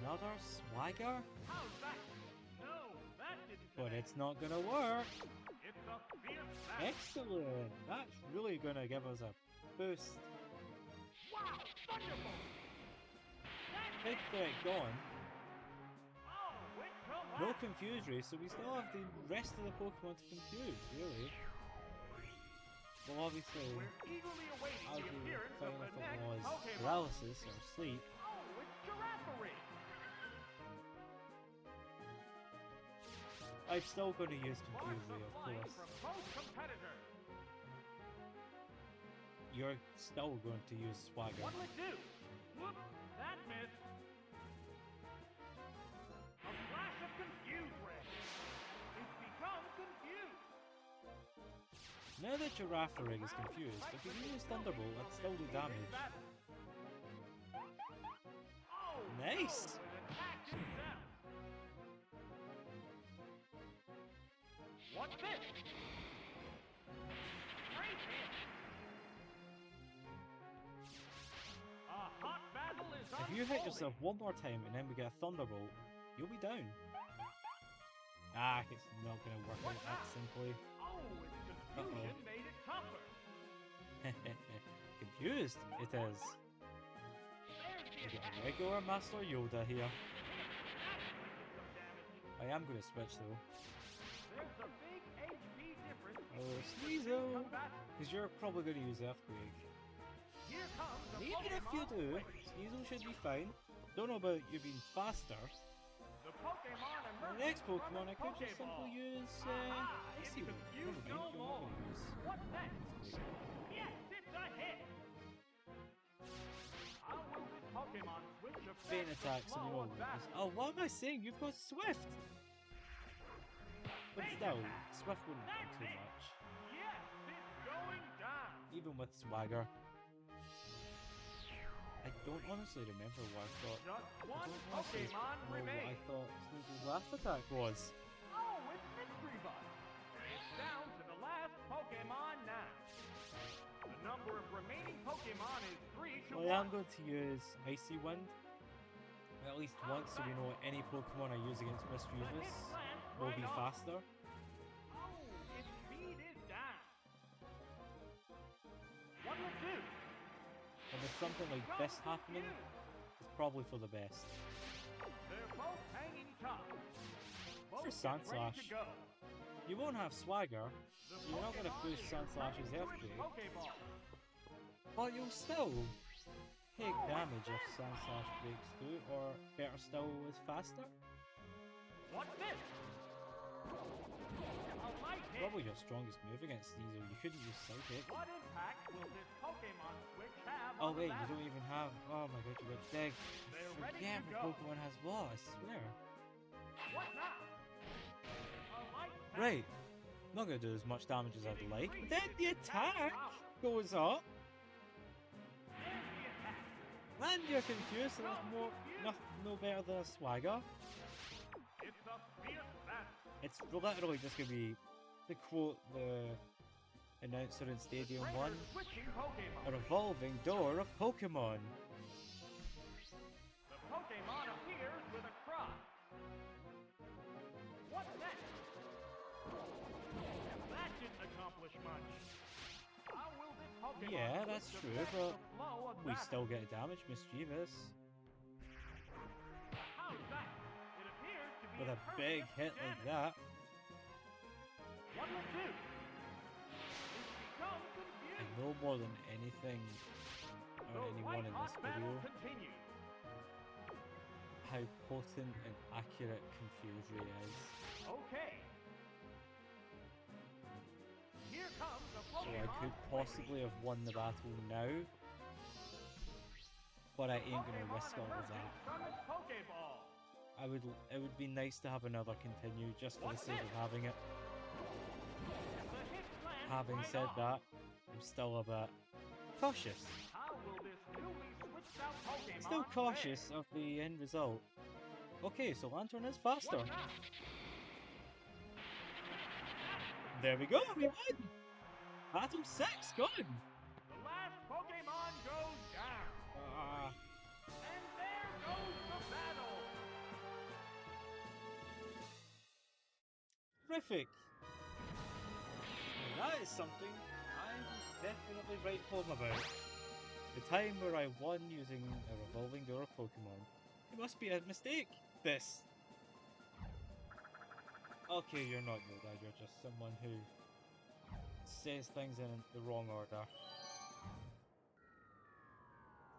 Another swagger? How's that? No, that didn't But connect. it's not gonna work. It's a fierce battle. Excellent! That's really gonna give us a boost. Wow, thunderbolt! Big threat gone. Oh, it collapsed. No Confuse Ray, so we still have the rest of the Pokemon to confuse, really. Well, obviously, We're eagerly awaiting I'll the do appearance of fine the if it next was Pokemon. paralysis or sleep. Oh, it's Giraffe. I'm still going to use Confuse Sparks Ray, are of flying course. from both competitors. You're still going to use Swagger. What'll it do? Whoop, that missed. A flash of Confuse Ray. It's become confused. Now that Giraffe Rig is confused, if you use Thunderbolt, it'll still do damage. Oh, Nice! no, it attacked itself. What's this? Great hit. A hot battle is If you hit unfolding. yourself one more time and then we get a Thunderbolt, you'll be down. Ah, it's not going to work out that simply. Oh, its confusion made it tougher. Confused, it is. We get a regular Master Yoda here. I am going to switch though. There's a big HP difference Oh, between Sneasel! combatants. Because you're probably going to use Earthquake. Here comes And the even if you Pokemon do, Switch. Sneasel should be fine. Don't know about you being faster. The Pokemon The emerges next from Pokemon I its could just Pokeball. simply use, Aha, let's it's see what confused never no mind, you're not more. going to use. What's next? Yes, it's a hit. How will this Pokemon switch affect Bane the attacks, and you flow know of this. battle? Oh, what am I saying? You've got Swift! But Bane still, attack. Swift wouldn't do That's too it. much. Yes, it's going down. Even with Swagger. I don't honestly remember what I thought. Just I one don't honestly Pokemon know what I remains. thought Sneasel's last attack was. Oh, it's Mystery Bus. It's down to the last Pokemon now. The number of remaining Pokemon is 3 to So 1. I am going to use Icy Wind. At least once, so we know any Pokemon I use against Mischievous will be faster. Oh, its speed is down. What'll it do? And with something like this happening, it's probably for the best. They're both hanging tough. Both For get ready Sandslash. to go. You won't have Swagger, The so you're not going to Pokemon boost is Sandslash's returning to its Earthquake. Pokeball. But you'll still take Oh, damage if it's Sandslash breaks through, or better still, is faster. What's this? A light hit. Probably your strongest move against Sneasel. You couldn't use Psychic. What impact will this Pokemon Switch have Oh on the wait, you battle? don't even have. Oh my god, you got Dig. They're ready Forget to what go. Pokemon has what, I swear. What now? A light attack. Right. Not gonna do as much damage as I'd It like. But increases then the its attack attack power. goes up. There's the And you're confused, so there's no better than a swagger. It's a fierce battle. It's literally just gonna be, to quote the announcer in Stadium 1, Trainers switching a Pokemon. revolving door of Pokemon. The Pokemon appears with a cry. What's next? That didn't accomplish much. How will this Pokemon Yeah, that's switch true, affect but the flow of we battle? still get damage, Mischievous. How's that? It appears to be With a big impervious hit to like damage. that, What will do? It's become I confused. know more than anything The or anyone white in hot this battle video continues. how potent and accurate Confusion is. Okay. Here comes the So Pokemon. I could possibly have won the battle now, but I ain't gonna risk all of that. Pokeball. It would be nice to have another continue just for the sake of having it. The hit lands Having right said off. that, I'm still a bit cautious. How will this newly switched out Pokemon Still fare? cautious of the end result. Okay, so Lanturn is faster. What now? There we go, we won! Battle 6, good! The last Pokemon goes down. And there goes the battle. Terrific! Now that is something I will definitely write home about. The time where I won using a revolving door of Pokemon. It must be a mistake, this! Okay, you're not Yoda, you're just someone who says things in the wrong order.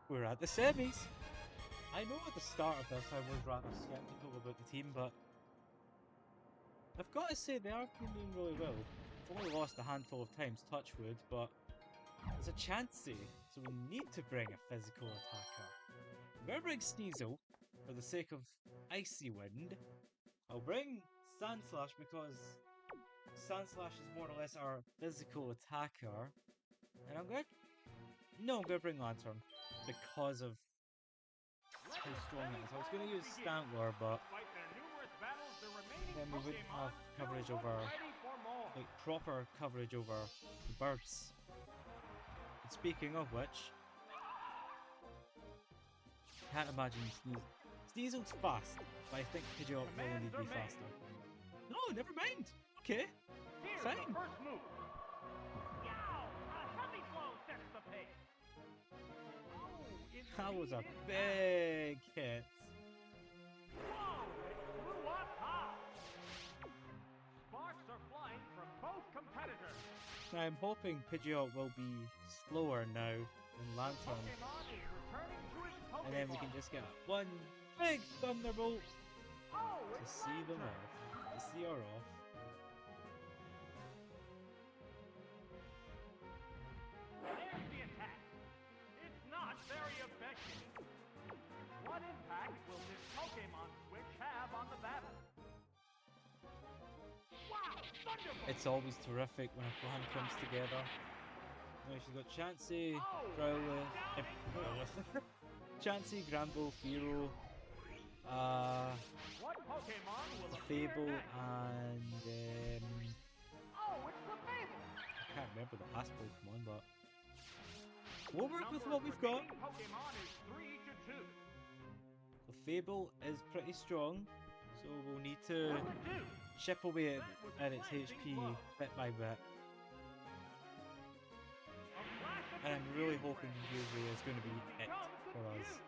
We're at the semis! I know at the start of this I was rather skeptical about the team, but I've got to say they are doing really well. I've only lost a handful of times, touch wood, but there's a Chansey, so we need to bring a physical attacker. I'm gonna bring Sneasel for the sake of Icy Wind. I'll bring Sandslash because Sandslash is more or less our physical attacker. And I'm gonna bring Lanturn because of how strong it is. I was gonna use Stantler, but Despite their numerous battles, the remaining then we wouldn't have Pokemon coverage still over, look ready for more. like, proper coverage over the birds. And speaking of which, can't imagine Sneasel's fast, but I think Pidgeot will need to be faster. No, never mind. Okay, Here's fine. the first move. Yow! A heavy blow sets the pace. Oh, That was a indeed it big hit. Whoa! It flew up high. Sparks are flying from both competitors. Now I'm hoping Pidgeot will be slower now than Lanturn, Pokemon is returning to its Pokeball. and then we can just get one big Thunderbolt Oh, to it's see them Lanturn. off. To see her off. There's the attack. It's not very effective. What impact will this Pokemon switch have on the battle? Wow! Thunderbolt! It's always terrific when a plan comes together. Now she's got Chansey, Growlithe, Chansey, Granbull, Fearow, What Pokemon will appear Fable, next? and Oh, it's the Fable! I can't remember the last Pokemon, but we'll work with what we've got. Pokemon is 3-2. The Fable is pretty strong, so we'll need to What'll it do? chip away That was a at its glancing HP blow. bit by bit. A flash of And I'm really confusion. hoping Usually is going to be it for us.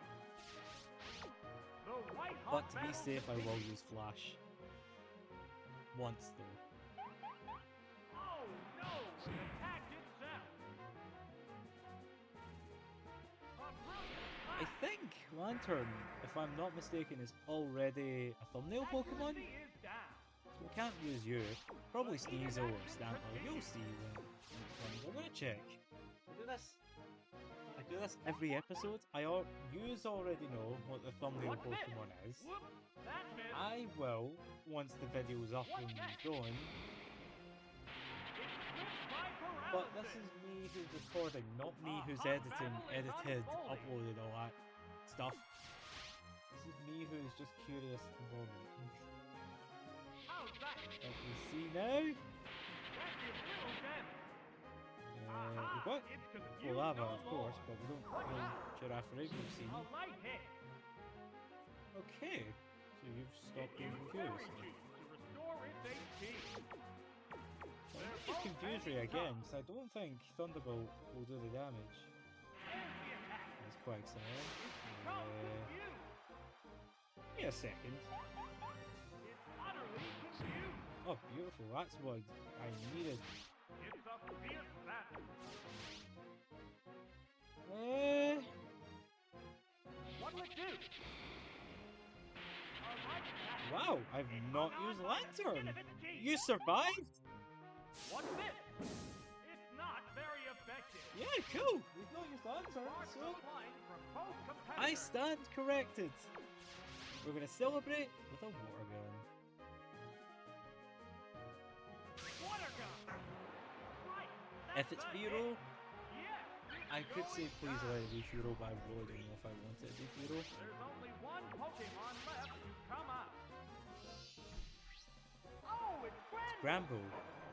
The white But hot to be battle safe, I will continues. use Flash. Once though. Oh no! The attack itself. A brilliant I think Lanturn, if I'm not mistaken, is already a thumbnail Pokemon. accuracy is down. So we can't use you. Probably Sneasel or Stantler. You'll see when it comes. I'm gonna check. I do this every episode. Yous already know what the thumbnail What's this? Pokemon is. Whoop! That missed. I will, once the video's up and going. It's slipped by But this paralysis. is me who's recording, not me who's edited, uploaded, all that stuff. This is me who's just curious at the moment. How's that? Let me see now. That did little damage. We've got It's confused Quilava, no of course, more. but we don't What know now? Giraffe Rig we've seen. A light hit. Okay, so you've stopped being Use confused. berry juice to restore its HP. So I might use Confusory again, because I don't think Thunderbolt will do the damage. There's the attack. That's quite exciting. Become confused. Give me a second. It's utterly confused. Oh, beautiful. That's what I needed. It's a fierce battle. What'll it do? A light attack. Wow, I've It not hung on used by the skin Lanturn. of its teeth. You survived? What's this? It's not very effective. Yeah, cool. We've not used Lanturn, Sparks so are flying from both I competitors. stand corrected. We're gonna celebrate with a water gun. Water gun. Right. If That's it's a Firo, hit. Yes. I could say going please down. let it be Firo, but I really don't know if I want it to be Firo. There's only one Pokemon left to come out. Oh, it's Grambo.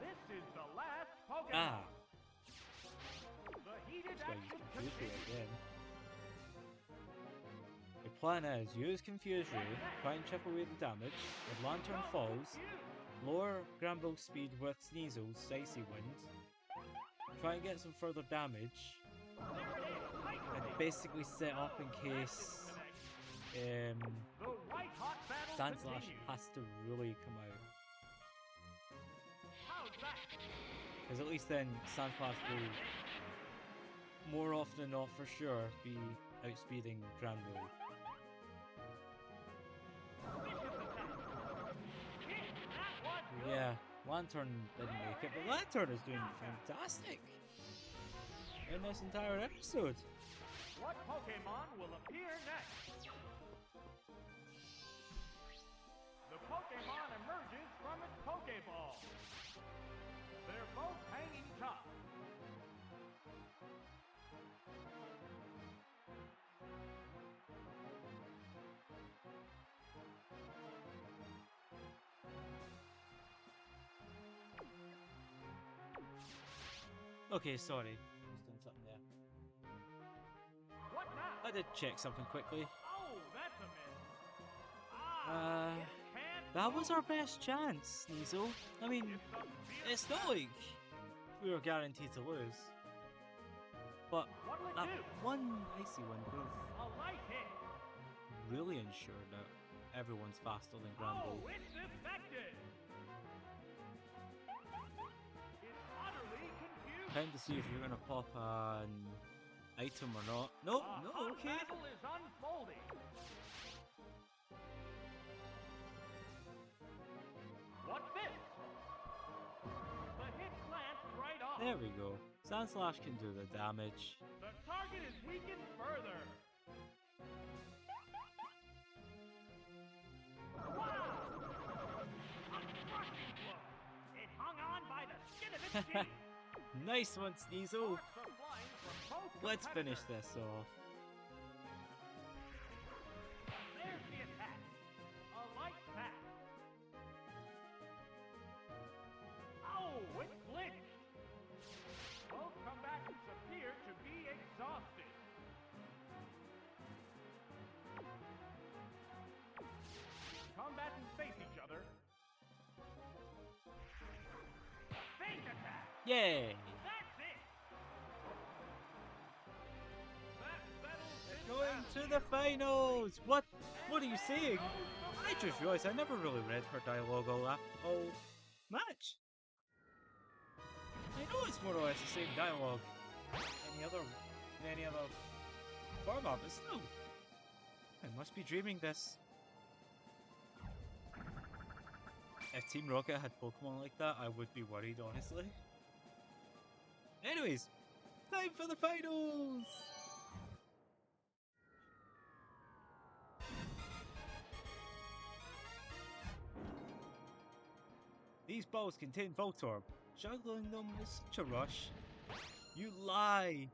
This is the last Pokemon. Ah, The heated that's why I action used Confusory continues. again. The plan is use Confusory, try and chip away the damage. If Lanturn Become falls, confused. lower Grambo's speed with Sneasel's Icy Wind. Try and get some further damage. There it is. Tight And release. basically set up in Oh, that case didn't connect. The white hot battle Sandslash continues. has to really come out. How's that? Because at least then Sandslash will, more often than not for sure, be outspeeding Grambo. Vicious attack. Hit. That was good. Yeah, Lanturn didn't make it, but Lanturn is doing fantastic in this entire episode. What Pokemon will appear next? The Pokemon emerges from its Pokeball. They're both hanging tough. Okay, sorry. Just doing something there. What now? I did check something quickly. Oh, that's a miss. Uh, It can't That was move. our best chance, Sneasel. I mean, It's a fierce it's not battle. like we were guaranteed to lose. But What'll it that do? one Icy Wind would have A light hit. really ensured that everyone's faster than Grambo. Oh, it's effective. It's utterly confused. Time to see if you're gonna pop an item or not. No, A no, hot okay. battle is unfolding. What's this? The hit glanced right off. There we go. Sandslash can do the damage. The target is weakened further. Wow! A crushing blow. It hung on by the skin of its teeth. Nice one, Sneasel. Sparks are flying from both Let's finish competitors. this off. There's the attack. A light pack. Oh, it glitched. Both combatants appear to be exhausted. Combatants face each other. Fake attack. Yay! That's it. That settles this Going battle. to the finals! What are you And saying? there goes the I just battle. realised I never really read her dialogue all match. I know it's more or less the same dialogue in any other format, but still. I must be dreaming this. If Team Rocket had Pokemon like that, I would be worried, honestly. Anyways, time for the finals! These balls contain Voltorb. Juggling them is such a rush. You lie!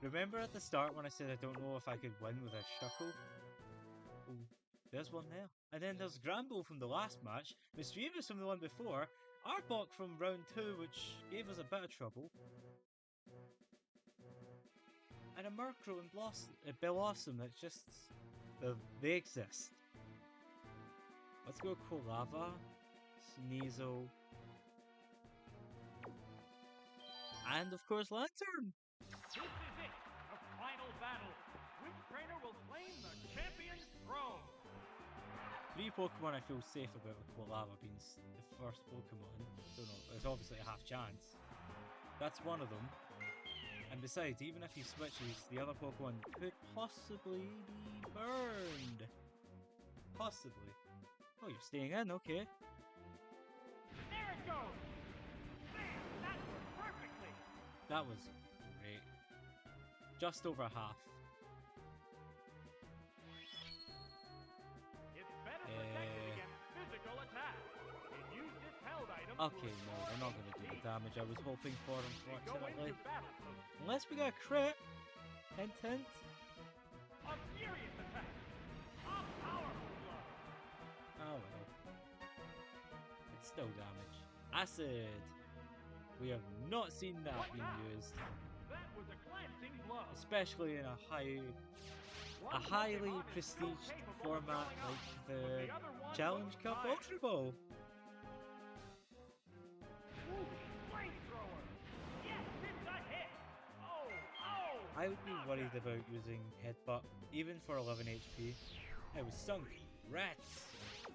Remember at the start when I said I don't know if I could win with a Shuckle? Oh, there's one there. And then there's Gramble from the last match, Mischievous from the one before, Arbok from round 2, which gave us a bit of trouble, and a Murkrow and Blossom that's just... they exist. Let's go Quilava, Sneasel, and of course Lanturn! This is it, the final battle. Which trainer will claim the champion's throne? 3 Pokemon I feel safe about with Quilava being the first Pokemon. Don't know, there's obviously a half chance. That's one of them. And besides, even if he switches, the other Pokemon could possibly be burned. Possibly. Oh, you're staying in, okay. There it goes! Man, that worked perfectly! That was great. Just over half. It's better protected against physical attacks. It used its held item Okay, no, we're not going to do the damage I was hoping for, Go unfortunately. into battle mode. Unless we got a crit. Hint, hint. A furious attack! A powerful blow! Oh well. It's still damage. Acid! We have not seen that being used. That was a glancing blow. Especially in a highly prestiged format like the Challenge Cup Ultra Ball. Flamethrower! Yes, it's a hit! Oh! I would be worried about using Headbutt, even for 11 HP. I was sunk. Rats!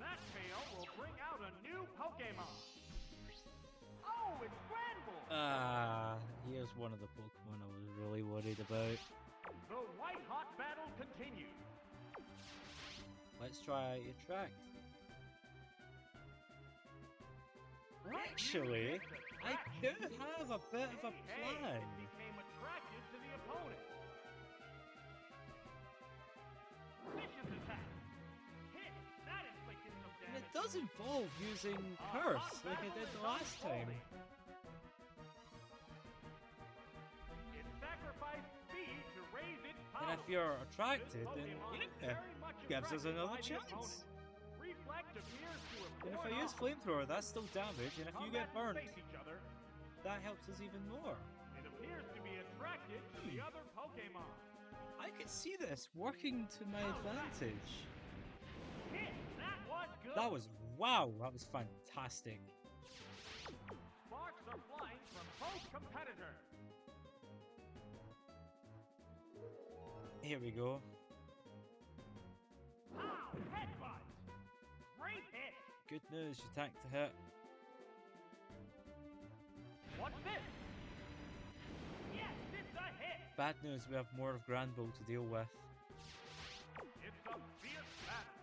That fail will bring out a new Pokemon! Oh, it's Granbull! Here's one of the Pokemon I was really worried about. The white-hot battle continues. Let's try Attract. Actually, I do have a bit of a plan. It became attracted to the opponent. Vicious attack. Hit. That inflicted some And damage. it does involve using Curse, like I did the last time. It sacrificed speed to raise its power. And if you're attracted, then yeah, gives us another chance. Reflect appears to have And if worn I use off. Flamethrower, that's still damage, and if you get burned, Combatants face each other. that helps us even more. It appears to be attracted to the other Pokemon. I could see this working to my advantage. Hit! That was good! That was, wow, that was fantastic. Sparks are flying from both competitors. Here we go. Pow! Headbutt! Great hit! Good news, you tanked the hit. What's this? Yes, it's a hit! Bad news, we have more of Granbull to deal with. It's a fierce battle.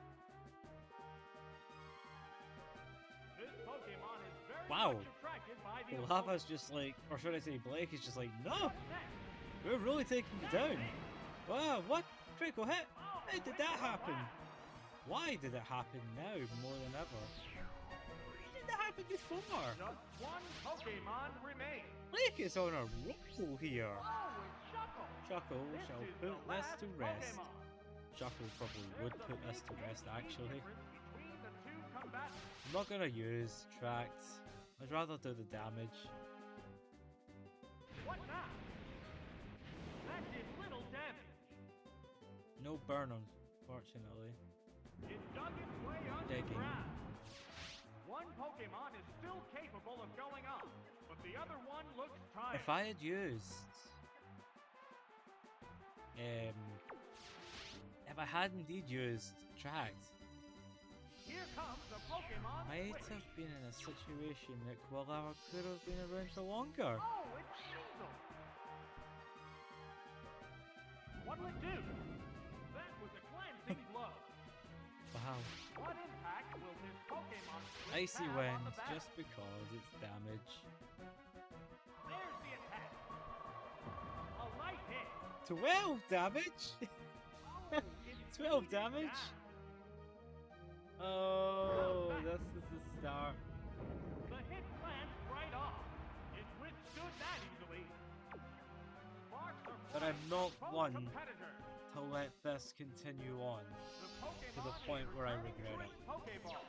This Pokemon is very Wow. much attracted by the Quilava's just like, or should I say Blake is just like, no, What's next? we're really taking you down. That's it. Wow, what? Critical hit? Oh, How did wait that for happen? that. Why did it happen now more than ever? Why did that happen before? Just one Pokemon remains. Blake is on a roll here. Oh, it's Shuckle. Shuckle This shall is put the this last to rest. Pokemon. Shuckle probably would There's a put this big to rest, HP actually. difference between the two combatants. I'm not gonna use Tract. I'd rather do the damage. What now? That did little damage. No burn, unfortunately. It dug its way Digging. underground. One Pokemon is still capable of going up, but the other one looks tired. If I had used... if I had indeed used Tract, Here comes the Pokemon might switch. have been in a situation that Quilava could have been around for longer. Oh, it's Sneasel. What'll it do? That was a glancing blow. Wow. What impact will this Pokemon switch Icy have on Wind, the battle? just because it's damage. There's the attack. A light hit. 12 damage? Oh, it's 12 beating damage? down. Oh, this is the start. The hit glanced right off. It withstood that easily. Sparks are but I'm not Both one competitors. to let this continue on The to the Pokemon point is where I returning regret to it. its Pokeball.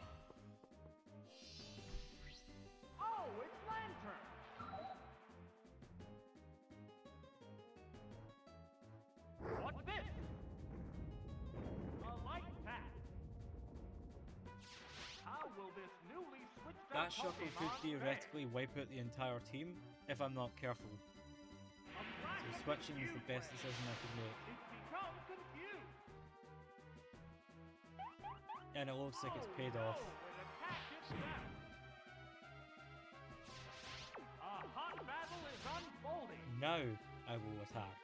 Oh, it's Lanturn. What's this? A light pack. How will this newly switched That up shuffle Pokemon could fare? theoretically wipe out the entire team if I'm not careful. A black So and switching is the confused best way. decision I could make. It's become confused. And it looks like it's paid Oh, off. no, it attacked itself. A hot battle is unfolding. Now I will attack.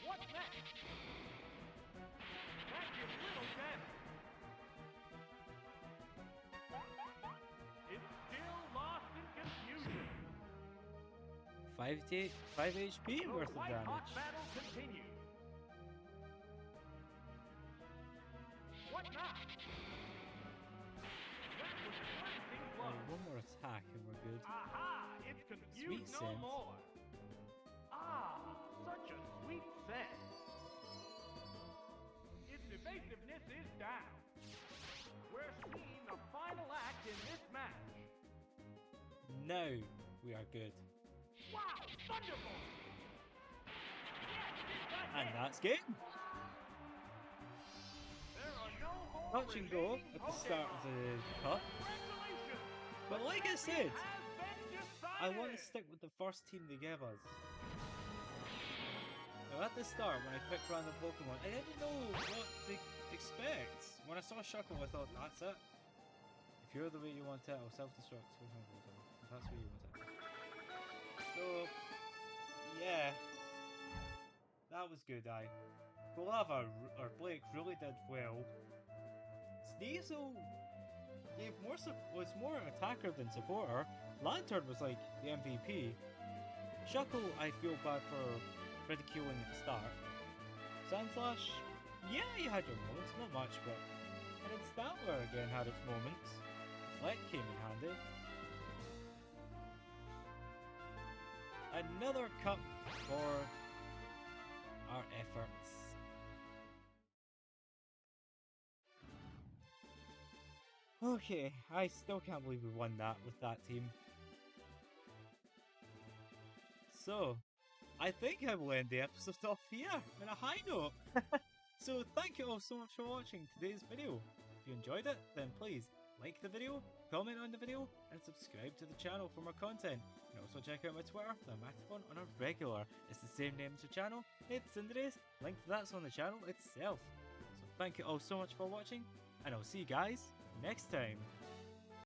What's next? That did little damage. It's still lost in confusion. 5 HP The worth of white-hot damage. battle continues. What now? That was a glancing blow. One more attack and we're good. Aha! It's confused Sweet no scent. more. Ah, such a sweet scent. Its evasiveness is down. We're seeing the final act in this match. Now we are good. Wow, Thunderbolt! Yes, it's a And hit. that's game. There are no more Touch and go remaining at the start of Pokemon. the cup. Congratulations! But The like I said, champion has been I want to decided. stick with the first team they gave us. Now at the start, when I picked random Pokemon, I didn't know what to expect. When I saw Shuckle, I thought, that's it. If you're the way you want it, I'll self-destruct. If that's what you want it. So, yeah. That was good, Quilava, or Blake, really did well. Sneasel was more attacker than supporter. Lanturn was like the MVP. Shuckle, I feel bad for ridiculing at the start. Sandslash, yeah, you had your moments, not much, but. And then Statler again had its moments. Fleck came in handy. Another cup for our efforts. Okay, I still can't believe we won that with that team. So, I think I will end the episode off here on a high note. So, thank you all so much for watching today's video. If you enjoyed it, then please like the video, comment on the video, and subscribe to the channel for more content. You can also check out my Twitter, the Mactaphone, on a regular. It's the same name as the channel, it's Cinderace. Link to that's on the channel itself. So thank you all so much for watching, and I'll see you guys next time.